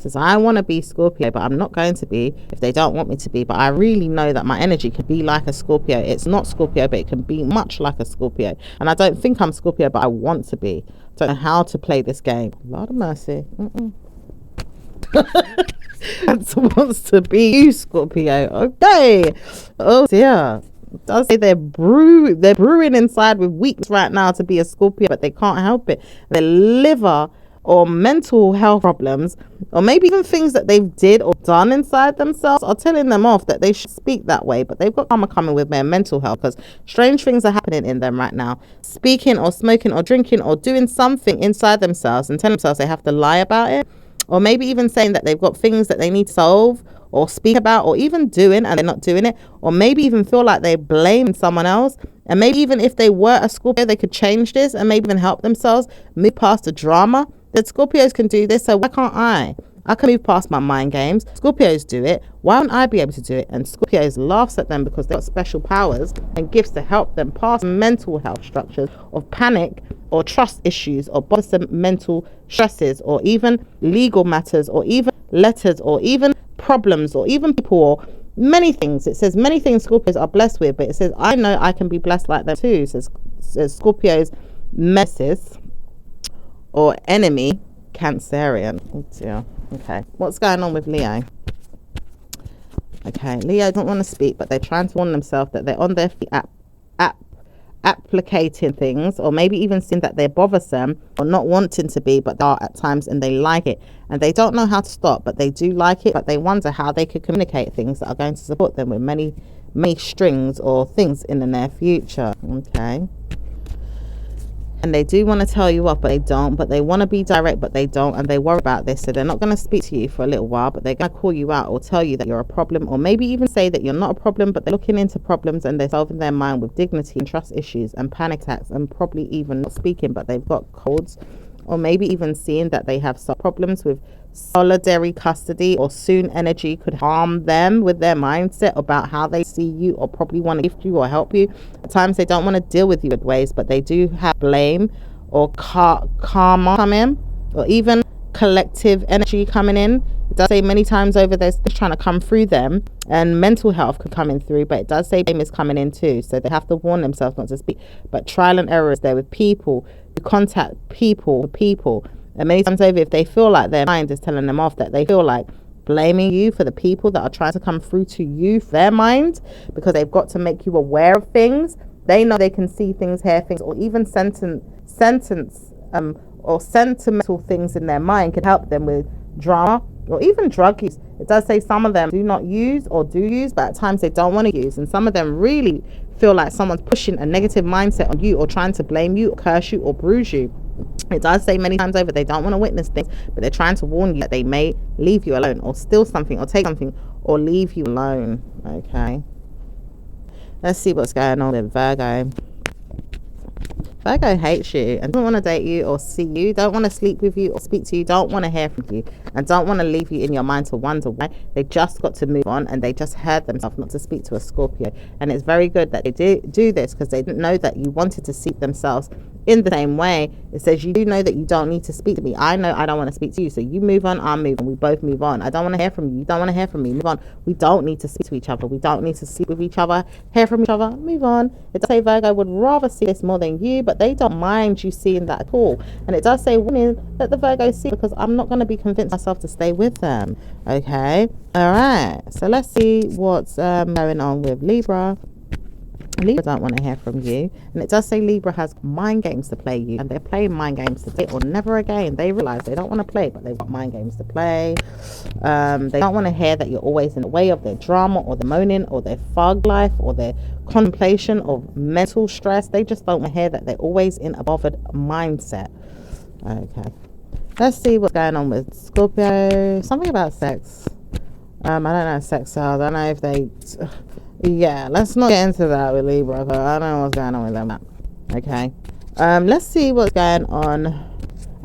Says, I want to be Scorpio, but I'm not going to be if they don't want me to be. But I really know that my energy can be like a Scorpio. It's not Scorpio, but it can be much like a Scorpio. And I don't think I'm Scorpio, but I want to be. Don't know how to play this game. Lord of mercy. Wants to be you, Scorpio. Okay. Oh dear. It does say they're brewing inside with weakness right now to be a Scorpio, but they can't help it. Their liver or mental health problems, or maybe even things that they've did or done inside themselves, are telling them off that they should speak that way. But they've got karma coming with their mental health, because strange things are happening in them right now. Speaking or smoking or drinking or doing something inside themselves and telling themselves they have to lie about it, or maybe even saying that they've got things that they need to solve or speak about, or even doing and they're not doing it, or maybe even feel like they blame someone else. And maybe even if they were a Scorpio, they could change this and maybe even help themselves move past the drama. That Scorpios can do this, so why can't I? I can move past my mind games. Scorpios do it. Why won't I be able to do it? And Scorpios laughs at them because they've got special powers and gifts to help them past mental health structures of panic or trust issues or bothersome mental stresses, or even legal matters, or even letters, or even problems, or even people, or many things. It says many things Scorpios are blessed with, but it says I know I can be blessed like them too. It says Scorpios messes or enemy Cancerian. Oh dear. Okay, what's going on with Leo? Okay, Leo don't want to speak, but they're trying to warn themselves that they're on their feet applicating things, or maybe even seeing that they're bothersome or not wanting to be, but they are at times, and they like it, and they don't know how to stop, but they do like it. But they wonder how they could communicate things that are going to support them with many strings or things in the near future. Okay. And they do want to tell you off, but they don't. But they want to be direct, but they don't. And they worry about this. So they're not going to speak to you for a little while, but they're going to call you out or tell you that you're a problem, or maybe even say that you're not a problem, but they're looking into problems and they're solving their mind with dignity and trust issues and panic attacks, and probably even not speaking, but they've got colds, or maybe even seeing that they have some problems with solitary custody, or soon energy could harm them with their mindset about how they see you, or probably want to gift you or help you. At times they don't want to deal with you in ways, but they do have blame or karma come in, or even collective energy coming in. It does say many times over there's trying to come through them, and mental health could come in through, but it does say blame is coming in too. So they have to warn themselves not to speak. But trial and error is there with people who contact people. And many times over, if they feel like their mind is telling them off, that they feel like blaming you for the people that are trying to come through to you, their mind, because they've got to make you aware of things. They know they can see things, hear things, or even or sentimental things in their mind can help them with drama or even drug use. It does say some of them do not use or do use, but at times they don't want to use. And some of them really feel like someone's pushing a negative mindset on you, or trying to blame you or curse you or bruise you. It does say many times over they don't want to witness things, but they're trying to warn you that they may leave you alone, or steal something, or take something, or leave you alone. Okay, let's see what's going on with Virgo. Virgo hates you and don't want to date you or see you, don't want to sleep with you or speak to you, don't want to hear from you, and don't want to leave you in your mind to wonder why. They just got to move on, and they just heard themselves not to speak to a Scorpio. And it's very good that they do this, because they didn't know that you wanted to see themselves in the same way. It says you do know that you don't need to speak to me. I know I don't want to speak to you, so you move on, I'll move on, we both move on. I don't want to hear from you, you don't want to hear from me, move on. We don't need to speak to each other, we don't need to sleep with each other, hear from each other, move on. It does say Virgo would rather see this more than you, but they don't mind you seeing that at all. And it does say women, let the Virgo see, because I'm not going to be convinced myself to stay with them. Okay, all right, so let's see what's going on with Libra. Libra don't want to hear from you, and it does say Libra has mind games to play you, and they're playing mind games today or never again. They realize they don't want to play, but they've got mind games to play. They don't want to hear that you're always in the way of their drama or their moaning or their fog life or their contemplation of mental stress. They just don't want to hear that they're always in a bothered mindset. Okay, let's see what's going on with Scorpio. Something about sex. I don't know, sex cells. I don't know if they yeah, let's not get into that with Libra, because I don't know what's going on with them. Okay, let's see what's going on.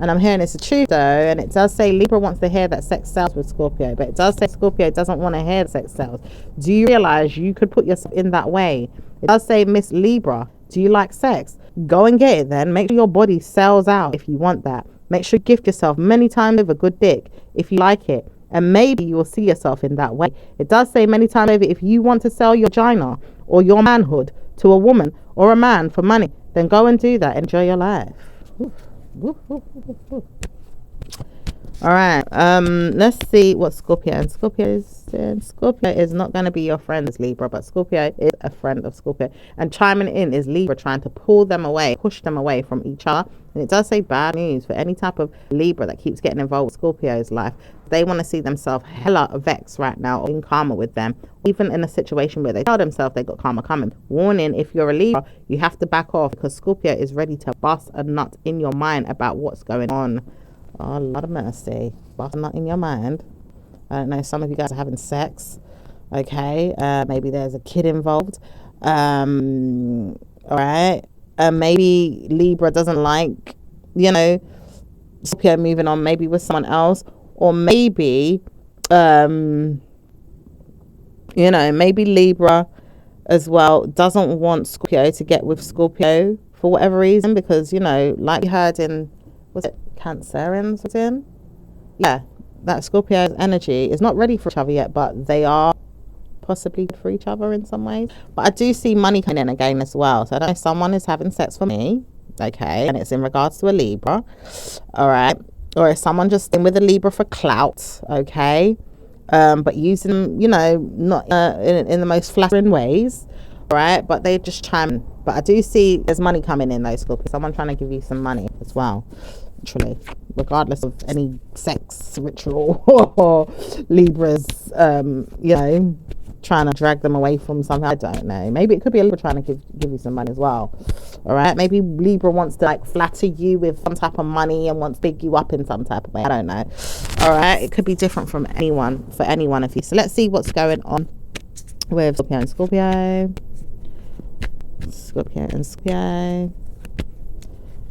And I'm hearing it's the truth though, and it does say Libra wants to hear that sex sells with Scorpio, but it does say Scorpio doesn't want to hear sex sells. Do you realize you could put yourself in that way? It does say, Miss Libra, do you like sex? Go and get it then. Make sure your body sells out if you want that. Make sure you gift yourself many times over good dick if you like it. And maybe you will see yourself in that way. It does say many times over, if you want to sell your vagina or your manhood to a woman or a man for money, then go and do that. Enjoy your life. Oof. Oof, oof, oof, oof. All right, let's see what Scorpio and Scorpio is saying. Scorpio is not going to be your friend as Libra, but Scorpio is a friend of Scorpio, and chiming in is Libra trying to pull them away, push them away from each other. And it does say bad news for any type of Libra that keeps getting involved with Scorpio's life. They want to see themselves hella vexed right now, or in karma with them, even in a situation where they tell themselves they got karma coming. Warning, if you're a Libra, you have to back off, because Scorpio is ready to bust a nut in your mind about what's going on. Oh, Lord of mercy. Bust a nut in your mind. I don't know, some of you guys are having sex. Okay, maybe there's a kid involved. All right. Maybe Libra doesn't like, Scorpio moving on maybe with someone else. Or maybe, maybe Libra as well doesn't want Scorpio to get with Scorpio for whatever reason, because, like you heard in, was it Cancerians was in? Yeah, that Scorpio's energy is not ready for each other yet, but they are possibly good for each other in some ways. But I do see money coming in again as well. So I don't know, someone is having sex for me, okay, and it's in regards to a Libra, all right, or is someone just in with a Libra for clout, okay, but using, not in the most flattering ways, right? But they just chime. But I do see there's money coming in though, Scorpio. Someone trying to give you some money as well, literally, regardless of any sex ritual or Libras, trying to drag them away from something. I don't know. Maybe it could be a Libra trying to give you some money as well. All right. Maybe Libra wants to like flatter you with some type of money and wants to big you up in some type of way. I don't know. All right. It could be different from for any one of you. So let's see what's going on with Scorpio and Scorpio. Scorpio and Scorpio.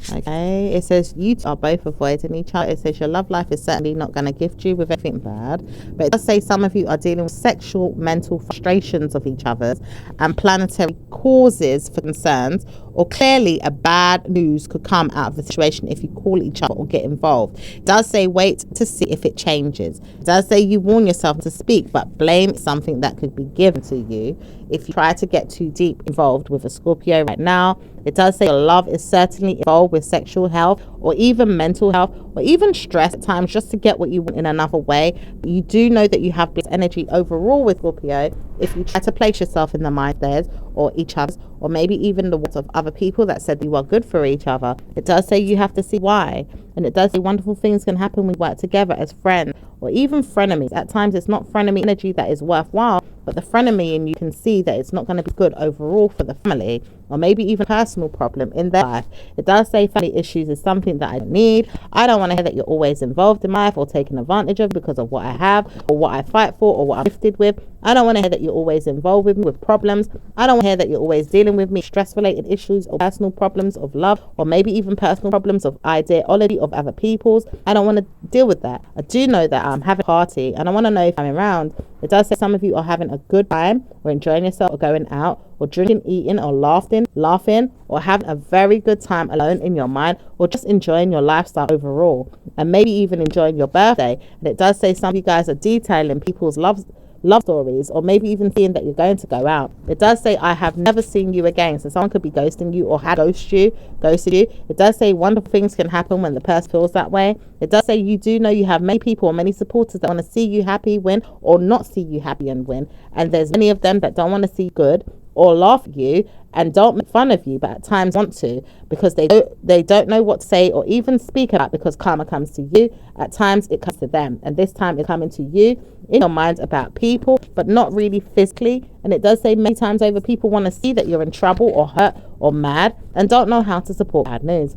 Okay, it says you are both avoiding each other. It says your love life is certainly not going to gift you with anything bad, but it does say some of you are dealing with sexual mental frustrations of each other's and planetary causes for concerns, or clearly a bad news could come out of the situation if you call each other or get involved. It does say wait to see if it changes. It does say you warn yourself to speak, but blame something that could be given to you if you try to get too deep involved with a Scorpio right now. It does say your love is certainly involved with sexual health or even mental health or even stress at times, just to get what you want in another way. But you do know that you have this energy overall with Scorpio if you try to place yourself in the mind theirs or each other's, or maybe even the words of other people that said you are good for each other. It does say you have to see why. And it does say wonderful things can happen when we work together as friends or even frenemies. At times it's not frenemy energy that is worthwhile, but the frenemy, and you can see that it's not going to be good overall for the family, or maybe even personal problem in their life. It does say family issues is something that I don't need. I don't want to hear that you're always involved in my life or taken advantage of because of what I have or what I fight for or what I'm gifted with. I don't want to hear that you're always involved with me with problems. I don't want to hear that you're always dealing with me stress-related issues or personal problems of love, or maybe even personal problems of ideology of other people's. I don't want to deal with that. I do know that I'm having a party and I want to know if I'm around. It does say some of you are having a good time or enjoying yourself or going out or drinking, eating or laughing or having a very good time alone in your mind, or just enjoying your lifestyle overall, and maybe even enjoying your birthday. And it does say some of you guys are detailing people's love stories, or maybe even seeing that you're going to go out. It does say I have never seen you again, so someone could be ghosting you or had ghosted you. It does say wonderful things can happen when the person feels that way. It does say you do know you have many people or many supporters that want to see you happy win, or not see you happy and win, and there's many of them that don't want to see good or laugh at you and don't make fun of you, but at times want to, because they don't know what to say or even speak about, because karma comes to you. At times it comes to them, and this time it's coming to you in your mind about people, but not really physically. And it does say many times over people want to see that you're in trouble or hurt or mad and don't know how to support bad news.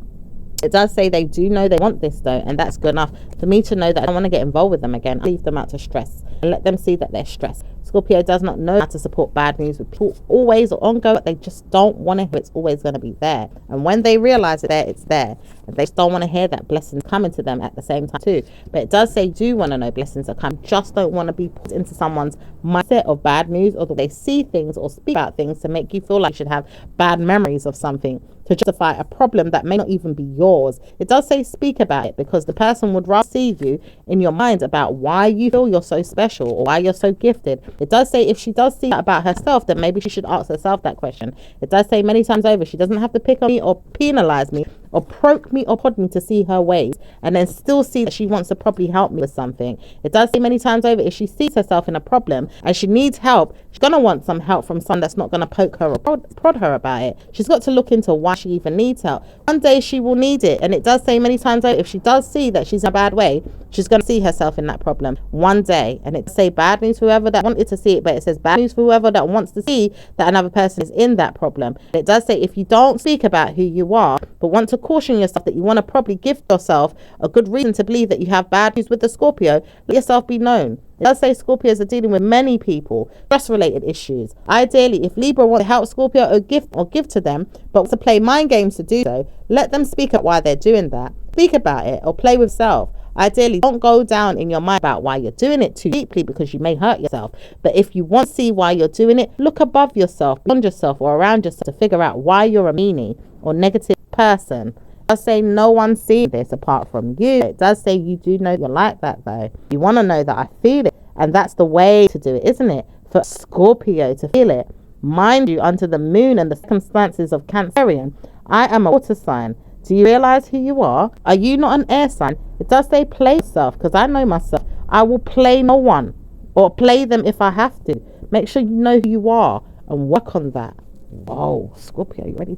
It does say they do know they want this though, and that's good enough for me to know that I don't want to get involved with them again. I leave them out to stress and let them see that they're stressed. Scorpio does not know how to support bad news with people always or ongoing, but they just don't want to hear it's always going to be there. And when they realize it's there. And they just don't want to hear that blessings coming to them at the same time too. But it does say do want to know blessings are coming, just don't want to be put into someone's mindset of bad news, or the way they see things or speak about things to make you feel like you should have bad memories of something, to justify a problem that may not even be yours. It does say speak about it, because the person would rather see you in your mind about why you feel you're so special or why you're so gifted. It does say if she does see that about herself, then maybe she should ask herself that question. It does say many times over, she doesn't have to pick on me or penalize me or probe me or prod me to see her ways and then still see that she wants to probably help me with something. It does say many times over, if she sees herself in a problem and she needs help, she's going to want some help from someone that's not going to poke her or prod her about it. She's got to look into why she even needs help. One day she will need it. And it does say many times over, if she does see that she's in a bad way, she's going to see herself in that problem one day. And it does say bad news for whoever that wanted to see it, but it says bad news for whoever that wants to see that another person is in that problem. And it does say if you don't speak about who you are, but want to caution yourself that you want to probably give yourself a good reason to believe that you have bad news with the Scorpio, let yourself be known. It does say Scorpios are dealing with many people, stress-related issues. Ideally, if Libra wants to help Scorpio or give to them, but wants to play mind games to do so, let them speak up why they're doing that. Speak about it or play with self. Ideally, don't go down in your mind about why you're doing it too deeply, because you may hurt yourself. But if you want to see why you're doing it, look above yourself, beyond yourself, or around yourself to figure out why you're a meanie or negative person. It does say no one's seeing this apart from you. It does say you do know you're like that though. You want to know that I feel it, and that's the way to do it, isn't it? For Scorpio to feel it. Mind you, under the moon and the circumstances of Cancerian, I am a water sign. Do you realize who you are? Are you not an air sign? It does say play yourself, because I know myself. I will play no one, or play them if I have to. Make sure you know who you are and work on that. Whoa, Scorpio, you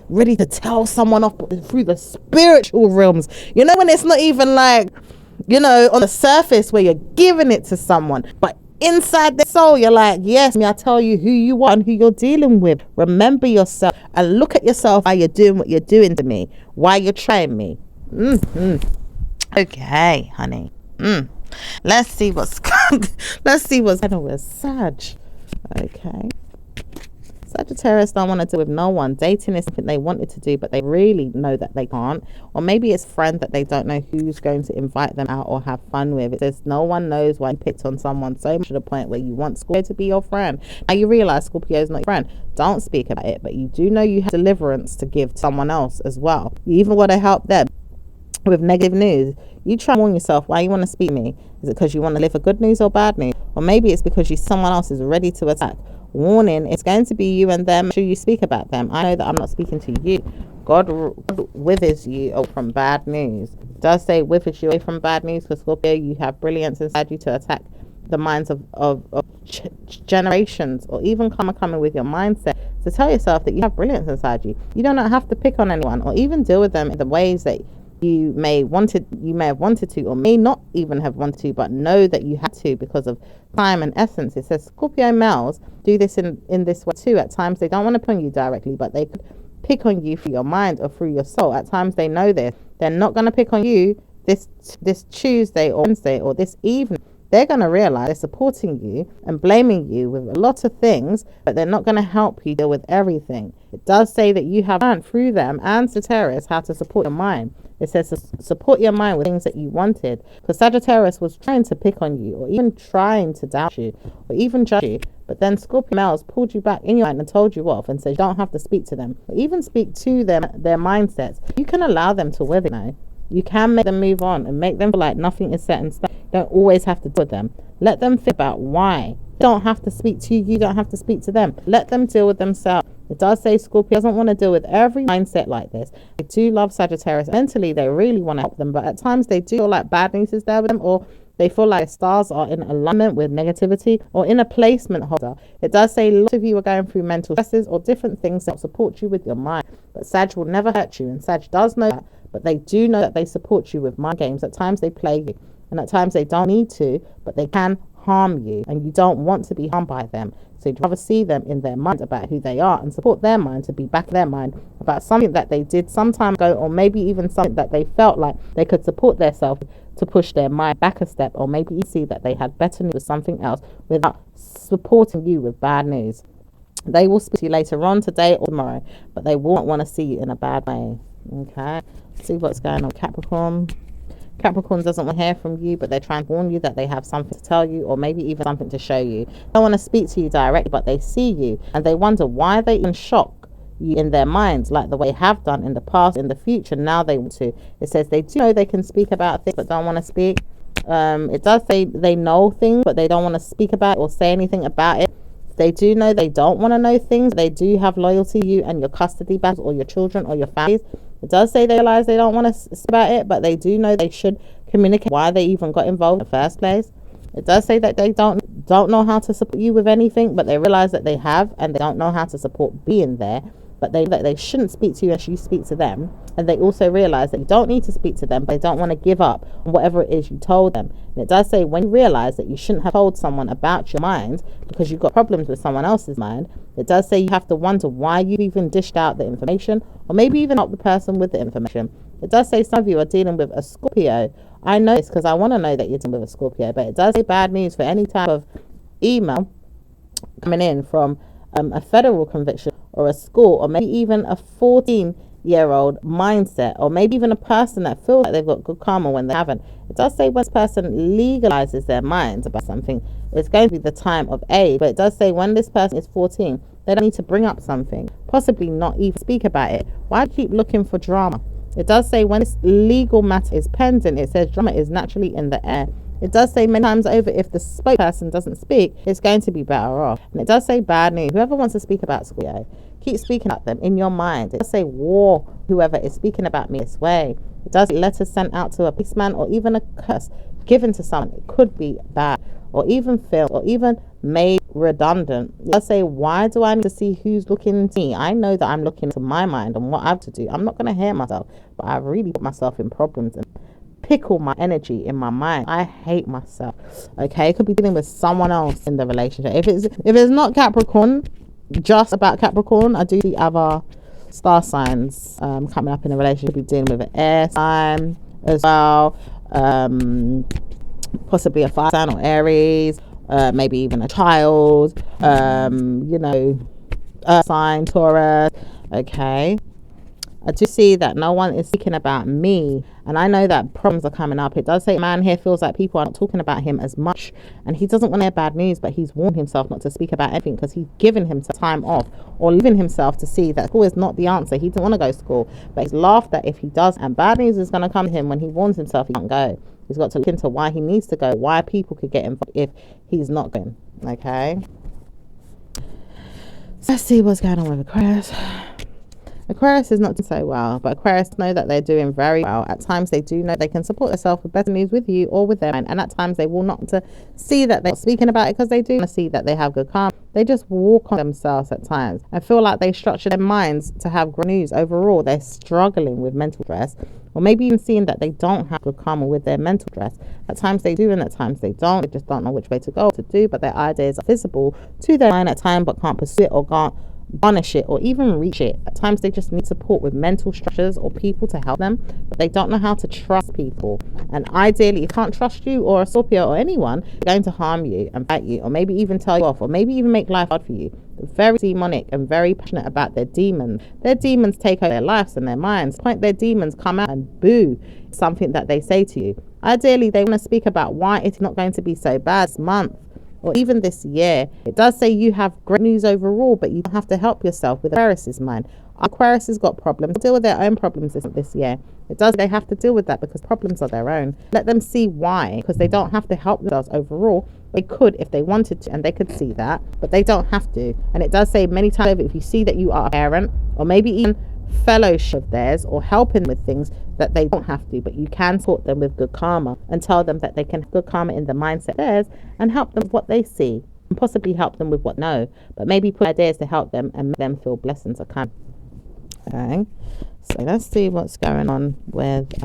ready to tell someone off through the spiritual realms? You know, when it's not even like, you know, on the surface where you're giving it to someone, but inside the soul, you're like, yes, I tell you who you are and who you're dealing with. Remember yourself and look at yourself while you're doing what you're doing to me, why you're trying me. Okay, honey. Let's see what's going with Sag. Okay. Sagittarius don't want to deal with no one. Dating is something they wanted to do, but they really know that they can't. Or maybe it's friends that they don't know who's going to invite them out or have fun with. It says no one knows why you picked on someone so much to the point where you want Scorpio to be your friend. Now you realize Scorpio is not your friend. Don't speak about it, but you do know you have deliverance to give to someone else as well. You even want to help them with negative news. You try and warn yourself why you want to speak to me. Is it because you want to live for good news or bad news? Or maybe it's because someone else is ready to attack. Warning, it's going to be you and them. Make sure you speak about them. I know that I'm not speaking to you. God withers you from bad news. It does say withers you away from bad news, for Scorpio, you have brilliance inside you to attack the minds of generations, or even coming with your mindset to tell yourself that you have brilliance inside you. You do not have to pick on anyone or even deal with them in the ways that you may have wanted to, or may not even have wanted to, but know that you had to because of time and essence. It says Scorpio males do this in this way too. At times they don't want to pick on you directly, but they could pick on you through your mind or through your soul. At times they know this. They're not going to pick on you this Tuesday or Wednesday or this evening. They're going to realize they're supporting you and blaming you with a lot of things, but they're not going to help you deal with everything. It does say that you have learned through them and Sagittarius how to support your mind. It says to support your mind with things that you wanted. Because Sagittarius was trying to pick on you, or even trying to doubt you, or even judge you. But then Scorpio males pulled you back in your mind and told you off and said you don't have to speak to them, or even speak to them, their mindsets. You can allow them to wither, you know. You can make them move on and make them feel like nothing is set in stone. You don't always have to deal with them. Let them think about why. You don't have to speak to you. You don't have to speak to them. Let them deal with themselves. It does say Scorpio doesn't want to deal with every mindset like this. They do love Sagittarius. Mentally, they really want to help them, but at times they do feel like bad news is there with them, or they feel like stars are in alignment with negativity or in a placement holder. It does say lots of you are going through mental stresses or different things that support you with your mind, but Sag will never hurt you, and Sag does know that, but they do know that they support you with mind games. At times they play you, and at times they don't need to, but they can harm you, and you don't want to be harmed by them. So you'd rather see them in their mind about who they are and support their mind to be back in their mind about something that they did some time ago, or maybe even something that they felt like they could support themselves to push their mind back a step, or maybe you see that they had better news with something else without supporting you with bad news. They will speak to you later on today or tomorrow, but they won't want to see you in a bad way. Okay, let's see what's going on, Capricorn. Capricorn doesn't want to hear from you, but they're trying to warn you that they have something to tell you, or maybe even something to show you. They don't want to speak to you directly, but they see you and they wonder why they in shock you in their minds, like the way they have done in the past, in the future. Now they want to. It says they do know they can speak about things but don't want to speak. It does say they know things but they don't want to speak about it or say anything about it. They do know they don't want to know things. They do have loyalty to you and your custody battles or your children or your families. It does say they realize they don't want to speak about it, but they do know they should communicate why they even got involved in the first place. It does say that they don't know how to support you with anything, but they realize that they have, and they don't know how to support being there. But they know that they shouldn't speak to you as you speak to them. And they also realize that you don't need to speak to them, but they don't want to give up on whatever it is you told them. And it does say when you realize that you shouldn't have told someone about your mind because you've got problems with someone else's mind, it does say you have to wonder why you even dished out the information, or maybe even help the person with the information. It does say some of you are dealing with a Scorpio. I know this because I want to know that you're dealing with a Scorpio, but it does say bad news for any type of email coming in from a federal conviction or a school, or maybe even a 14-year-old mindset, or maybe even a person that feels like they've got good karma when they haven't. It does say when this person legalizes their minds about something, it's going to be the time of age, but it does say when this person is 14, they don't need to bring up something, possibly not even speak about it. Why keep looking for drama? It does say when this legal matter is pending, it says drama is naturally in the air. It does say many times over, if the spokesperson doesn't speak, it's going to be better off. And it does say bad news. Whoever wants to speak about Scorpio, keep speaking about them in your mind. It does say war, whoever is speaking about me this way. It does say letters sent out to a policeman, or even a curse given to someone. It could be bad, or even filmed, or even made redundant. It does say, why do I need to see who's looking to me? I know that I'm looking to my mind and what I have to do. I'm not going to hear myself, but I really put myself in problems and pickle my energy in my mind. I hate myself. Okay, it could be dealing with someone else in the relationship. If it's not Capricorn, just about Capricorn, I do see other star signs coming up in a relationship. Could be dealing with an air sign as well, possibly a fire sign or Aries, maybe even a child, earth sign, Taurus. Okay, I do see that no one is speaking about me, and I know that problems are coming up. It does say man here feels like people are not talking about him as much, and he doesn't want to hear bad news, but he's warned himself not to speak about anything because he's given himself time off, or leaving himself to see that school is not the answer. He doesn't want to go to school, but he's laughed at if he does, and bad news is going to come to him when he warns himself he can't go. He's got to look into why he needs to go, why people could get involved if he's not going. Okay, so let's see what's going on with Aquarius. Aquarius is not doing so well, but Aquarius know that they're doing very well. At times they do know they can support themselves with better news with you or with them, and at times they will not to see that they're speaking about it because they do want to see that they have good karma. They just walk on themselves at times. I feel like they structure their minds to have good news. Overall, they're struggling with mental stress, or maybe even seeing that they don't have good karma with their mental stress. At times they do, and at times they don't. They just don't know which way to go to do, but their ideas are visible to their mind at times, but can't pursue it or can't garnish it or even reach it. At times they just need support with mental structures or people to help them, but they don't know how to trust people. And ideally, if can't trust you or a Scorpio or anyone, they're going to harm you and fight you, or maybe even tell you off, or maybe even make life hard for you. They're very demonic and very passionate about their demons. Their demons take over their lives and their minds. Point their demons come out and boo something that they say to you. Ideally, they want to speak about why it's not going to be so bad this month, or even this year. It does say you have great news overall, but you have to help yourself with Aquarius's mind. Aquarius has got problems. Deal with their own problems this year. It does. They have to deal with that because problems are their own. Let them see why, because they don't have to help themselves overall. They could if they wanted to, and they could see that, but they don't have to. And it does say many times over, if you see that you are a parent, or maybe even fellowship of theirs, or helping with things that they don't have to, but you can support them with good karma and tell them that they can have good karma in the mindset theirs, and help them with what they see, and possibly help them with what they know, but maybe put ideas to help them and make them feel blessings are coming. Okay, so let's see what's going on with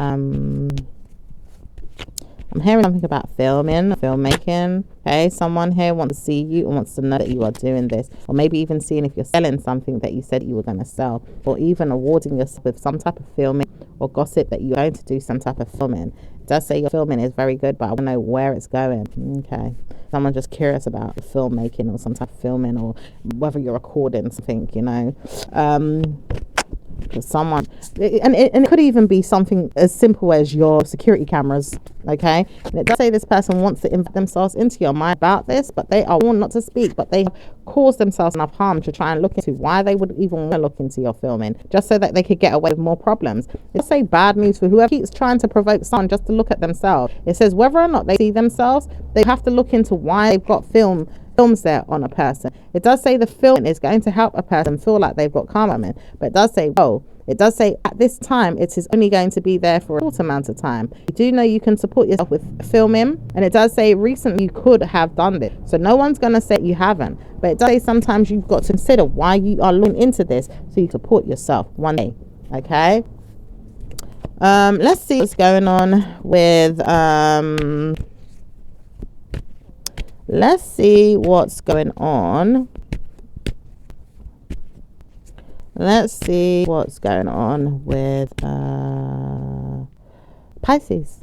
I'm hearing something about filmmaking. Okay, someone here wants to see you and wants to know that you are doing this, or maybe even seeing if you're selling something that you said you were going to sell, or even awarding yourself with some type of filming or gossip that you're going to do some type of filming. It does say your filming is very good, but I want to know where it's going. Okay, someone just curious about filmmaking or some type of filming, or whether you're recording something, Because someone, and it could even be something as simple as your security cameras, okay? And it does say this person wants to invite themselves into your mind about this, but they are warned not to speak, but they have caused themselves enough harm to try and look into why they would even want to look into your filming, just so that they could get away with more problems. It say bad news for whoever keeps trying to provoke someone just to look at themselves. It says whether or not they see themselves, they have to look into why they've got films there on a person. It does say the film is going to help a person feel like they've got karma, but it does say, it does say at this time it is only going to be there for a short amount of time. You do know you can support yourself with filming, and it does say recently you could have done this, so no one's going to say you haven't, but it does say sometimes you've got to consider why you are looking into this so you support yourself one day. Okay, let's see what's going on with let's see what's going on. Let's see what's going on with Pisces.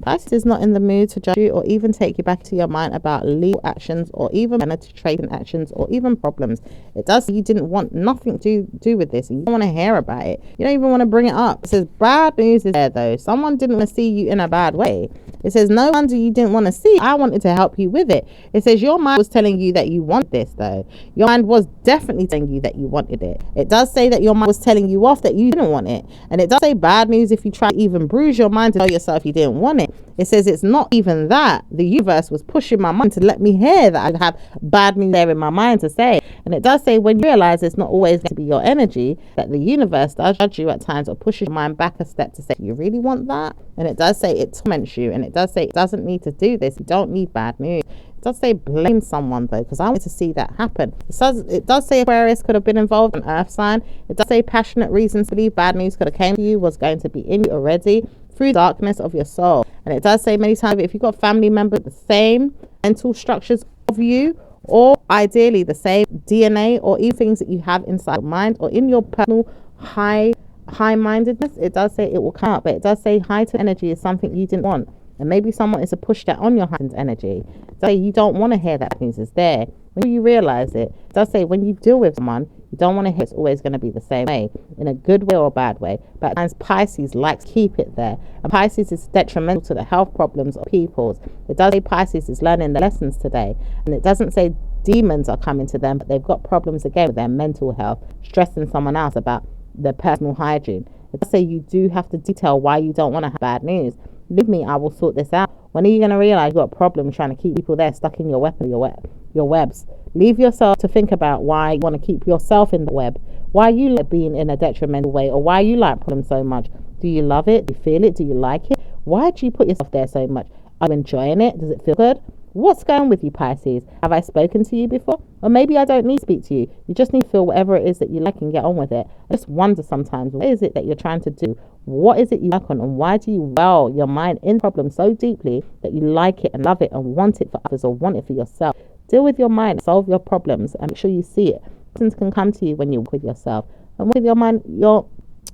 Pisces is not in the mood to judge you or even take you back to your mind about legal actions or even penetrating actions or even problems. It does say you didn't want nothing to do with this and you don't want to hear about it. You don't even want to bring it up. It says bad news is there though. Someone didn't want to see you in a bad way. It says no wonder you didn't want to see. I wanted to help you with it. It says your mind was telling you that you want this though. Your mind was definitely telling you that you wanted it. It does say that your mind was telling you off that you didn't want it. And it does say bad news if you try to even bruise your mind to tell yourself you didn't want it. It says it's not even that. The universe was pushing my mind to let me hear that I'd have bad news there in my mind to say. And it does say when you realize it's not always going to be your energy, that the universe does judge you at times or pushes your mind back a step to say, you really want that? And it does say it torments you. And it does say it doesn't need to do this. You don't need bad news. It does say blame someone though, because I want to see that happen. It does say Aquarius could have been involved, an earth sign. It does say passionate reasons to believe bad news could have came to you, was going to be in you already through darkness of your soul. And it does say many times if you've got family members the same mental structures of you, or ideally the same DNA or even things that you have inside your mind or in your personal high-mindedness, it does say it will come up. But it does say heightened energy is something you didn't want, and maybe someone is to push that on your heightened energy. So you don't want to hear that news is there. When you realize it does say when you deal with someone, you don't want to hear it's always going to be the same way, in a good way or a bad way. But at times Pisces likes to keep it there, and Pisces is detrimental to the health problems of people's. It does say Pisces is learning the lessons today, and it doesn't say demons are coming to them, but they've got problems again with their mental health, stressing someone else about their personal hygiene. It does say you do have to detail why you don't want to have bad news. Leave me, I will sort this out. When are you going to realize you've got a problem trying to keep people there stuck in your webs? Leave yourself to think about why you want to keep yourself in the web, why you like being in a detrimental way, or why you like problems so much. Do you love it? Do you feel it? Do you like it? Why do you put yourself there so much? Are you enjoying it? Does it feel good? What's going on with you, Pisces? Have I spoken to you before? Or maybe I don't need to speak to you. You just need to feel whatever it is that you like and get on with it. I just wonder sometimes, what is it that you're trying to do? What is it you work on? And why do you well your mind in problems so deeply that you like it and love it and want it for others or want it for yourself? Deal with your mind, solve your problems, and make sure you see it. Lessons can come to you when you work with yourself. And with your mind, your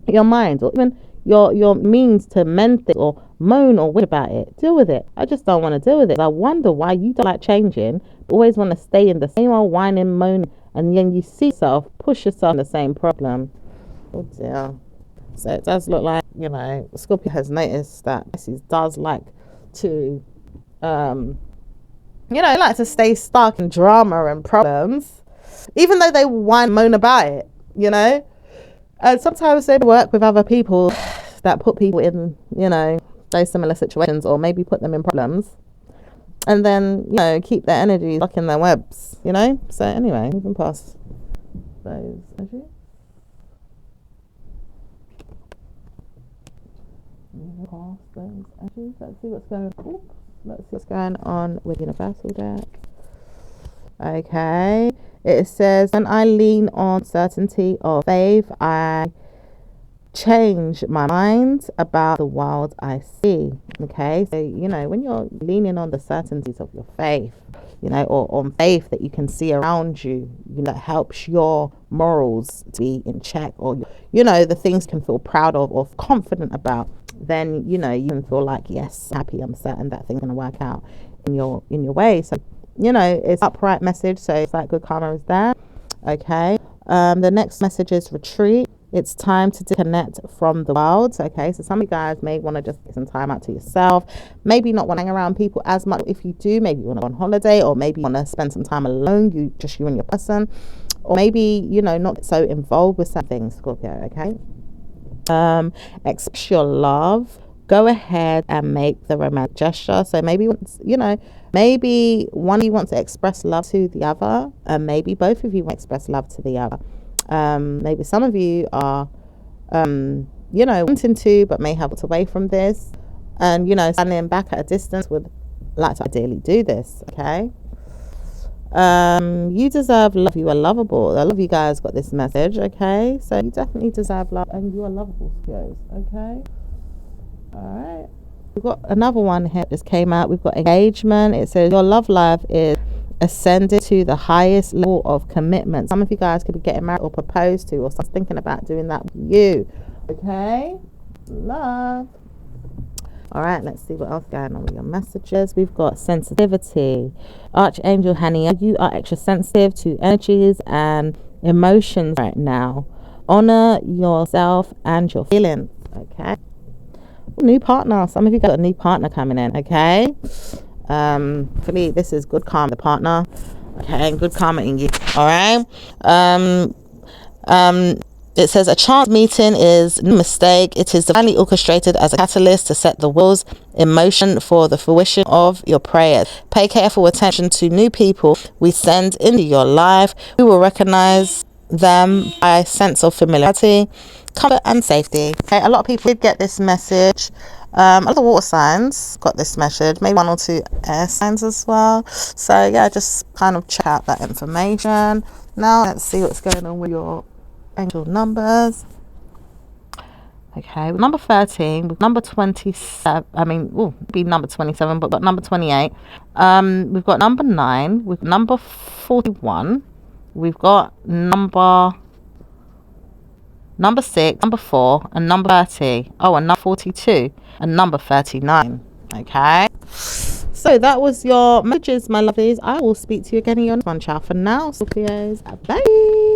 mind, or even your means to mend things or moan or wish about it. Deal with it. I just don't want to deal with it. I wonder why you don't like changing, but always want to stay in the same old whining, moan, and then you see yourself, push yourself in the same problem. Oh dear. So it does look like, Scorpio has noticed that Pisces does like to, like to stay stuck in drama and problems, even though they whine, moan about it, And sometimes they work with other people that put people in, those similar situations, or maybe put them in problems, and then, keep their energy stuck in their webs, So anyway, moving past those energies. Let's see what's going on. Let's see what's going on with Universal deck. Okay. It says, when I lean on certainty or faith, I change my mind about the world I see. Okay. So, when you're leaning on the certainties of your faith, or on faith that you can see around you, that helps your morals to be in check, or, the things you can feel proud of or confident about, then, you can feel like, yes, happy, I'm certain that thing's going to work out in your way. So, it's upright message. So it's like good karma is there. Okay. The next message is retreat. It's time to disconnect from the world. Okay, so some of you guys may want to just get some time out to yourself. Maybe not want to hang around people as much. If you do, maybe you want to go on holiday, or maybe you want to spend some time alone, you and your person, or maybe, you know, not so involved with something, Scorpio. Okay, express your love. Go ahead and make the romantic gesture. So maybe, you know, maybe one of you wants to express love to the other, and maybe both of you want to express love to the other. Maybe some of you are, you know, wanting to, but may have walked away from this, and, you know, standing back at a distance would like to ideally do this. Okay. You deserve love. You are lovable. A lot of you guys got this message. Okay, so you definitely deserve love, and you are lovable, skills. Okay. All right. We've got another one here that just came out. We've got engagement. It says your love life is ascended to the highest level of commitment. Some of you guys could be getting married or proposed to, or someone's thinking about doing that with you. Okay. Love. All right, let's see what else going on with your messages. We've got sensitivity. Archangel Hania, you are extra sensitive to energies and emotions right now. Honor yourself and your feelings. Okay. New partner. Some of you got a new partner coming in. Okay. For me, this is good karma, the partner. Okay, and good karma in you. All right. It says a chance meeting is no mistake. It is divinely orchestrated as a catalyst to set the wheels in motion for the fruition of your prayers. Pay careful attention to new people we send into your life. We will recognize them by sense of familiarity, comfort and safety. Okay, a lot of people did get this message. A lot of water signs got this message, maybe one or two air signs as well. So yeah, just kind of check out that information. Now let's see what's going on with your angel numbers. Okay, with number 13, with number 27, I mean, be number 27, but got number 28. We've got number 9, with number 41. We've got number 6, number 4, and number 30. Oh, and number 42, and number 39. Okay. So that was your messages, my lovelies. I will speak to you again in your next one. Ciao for now, Scorpios. Bye.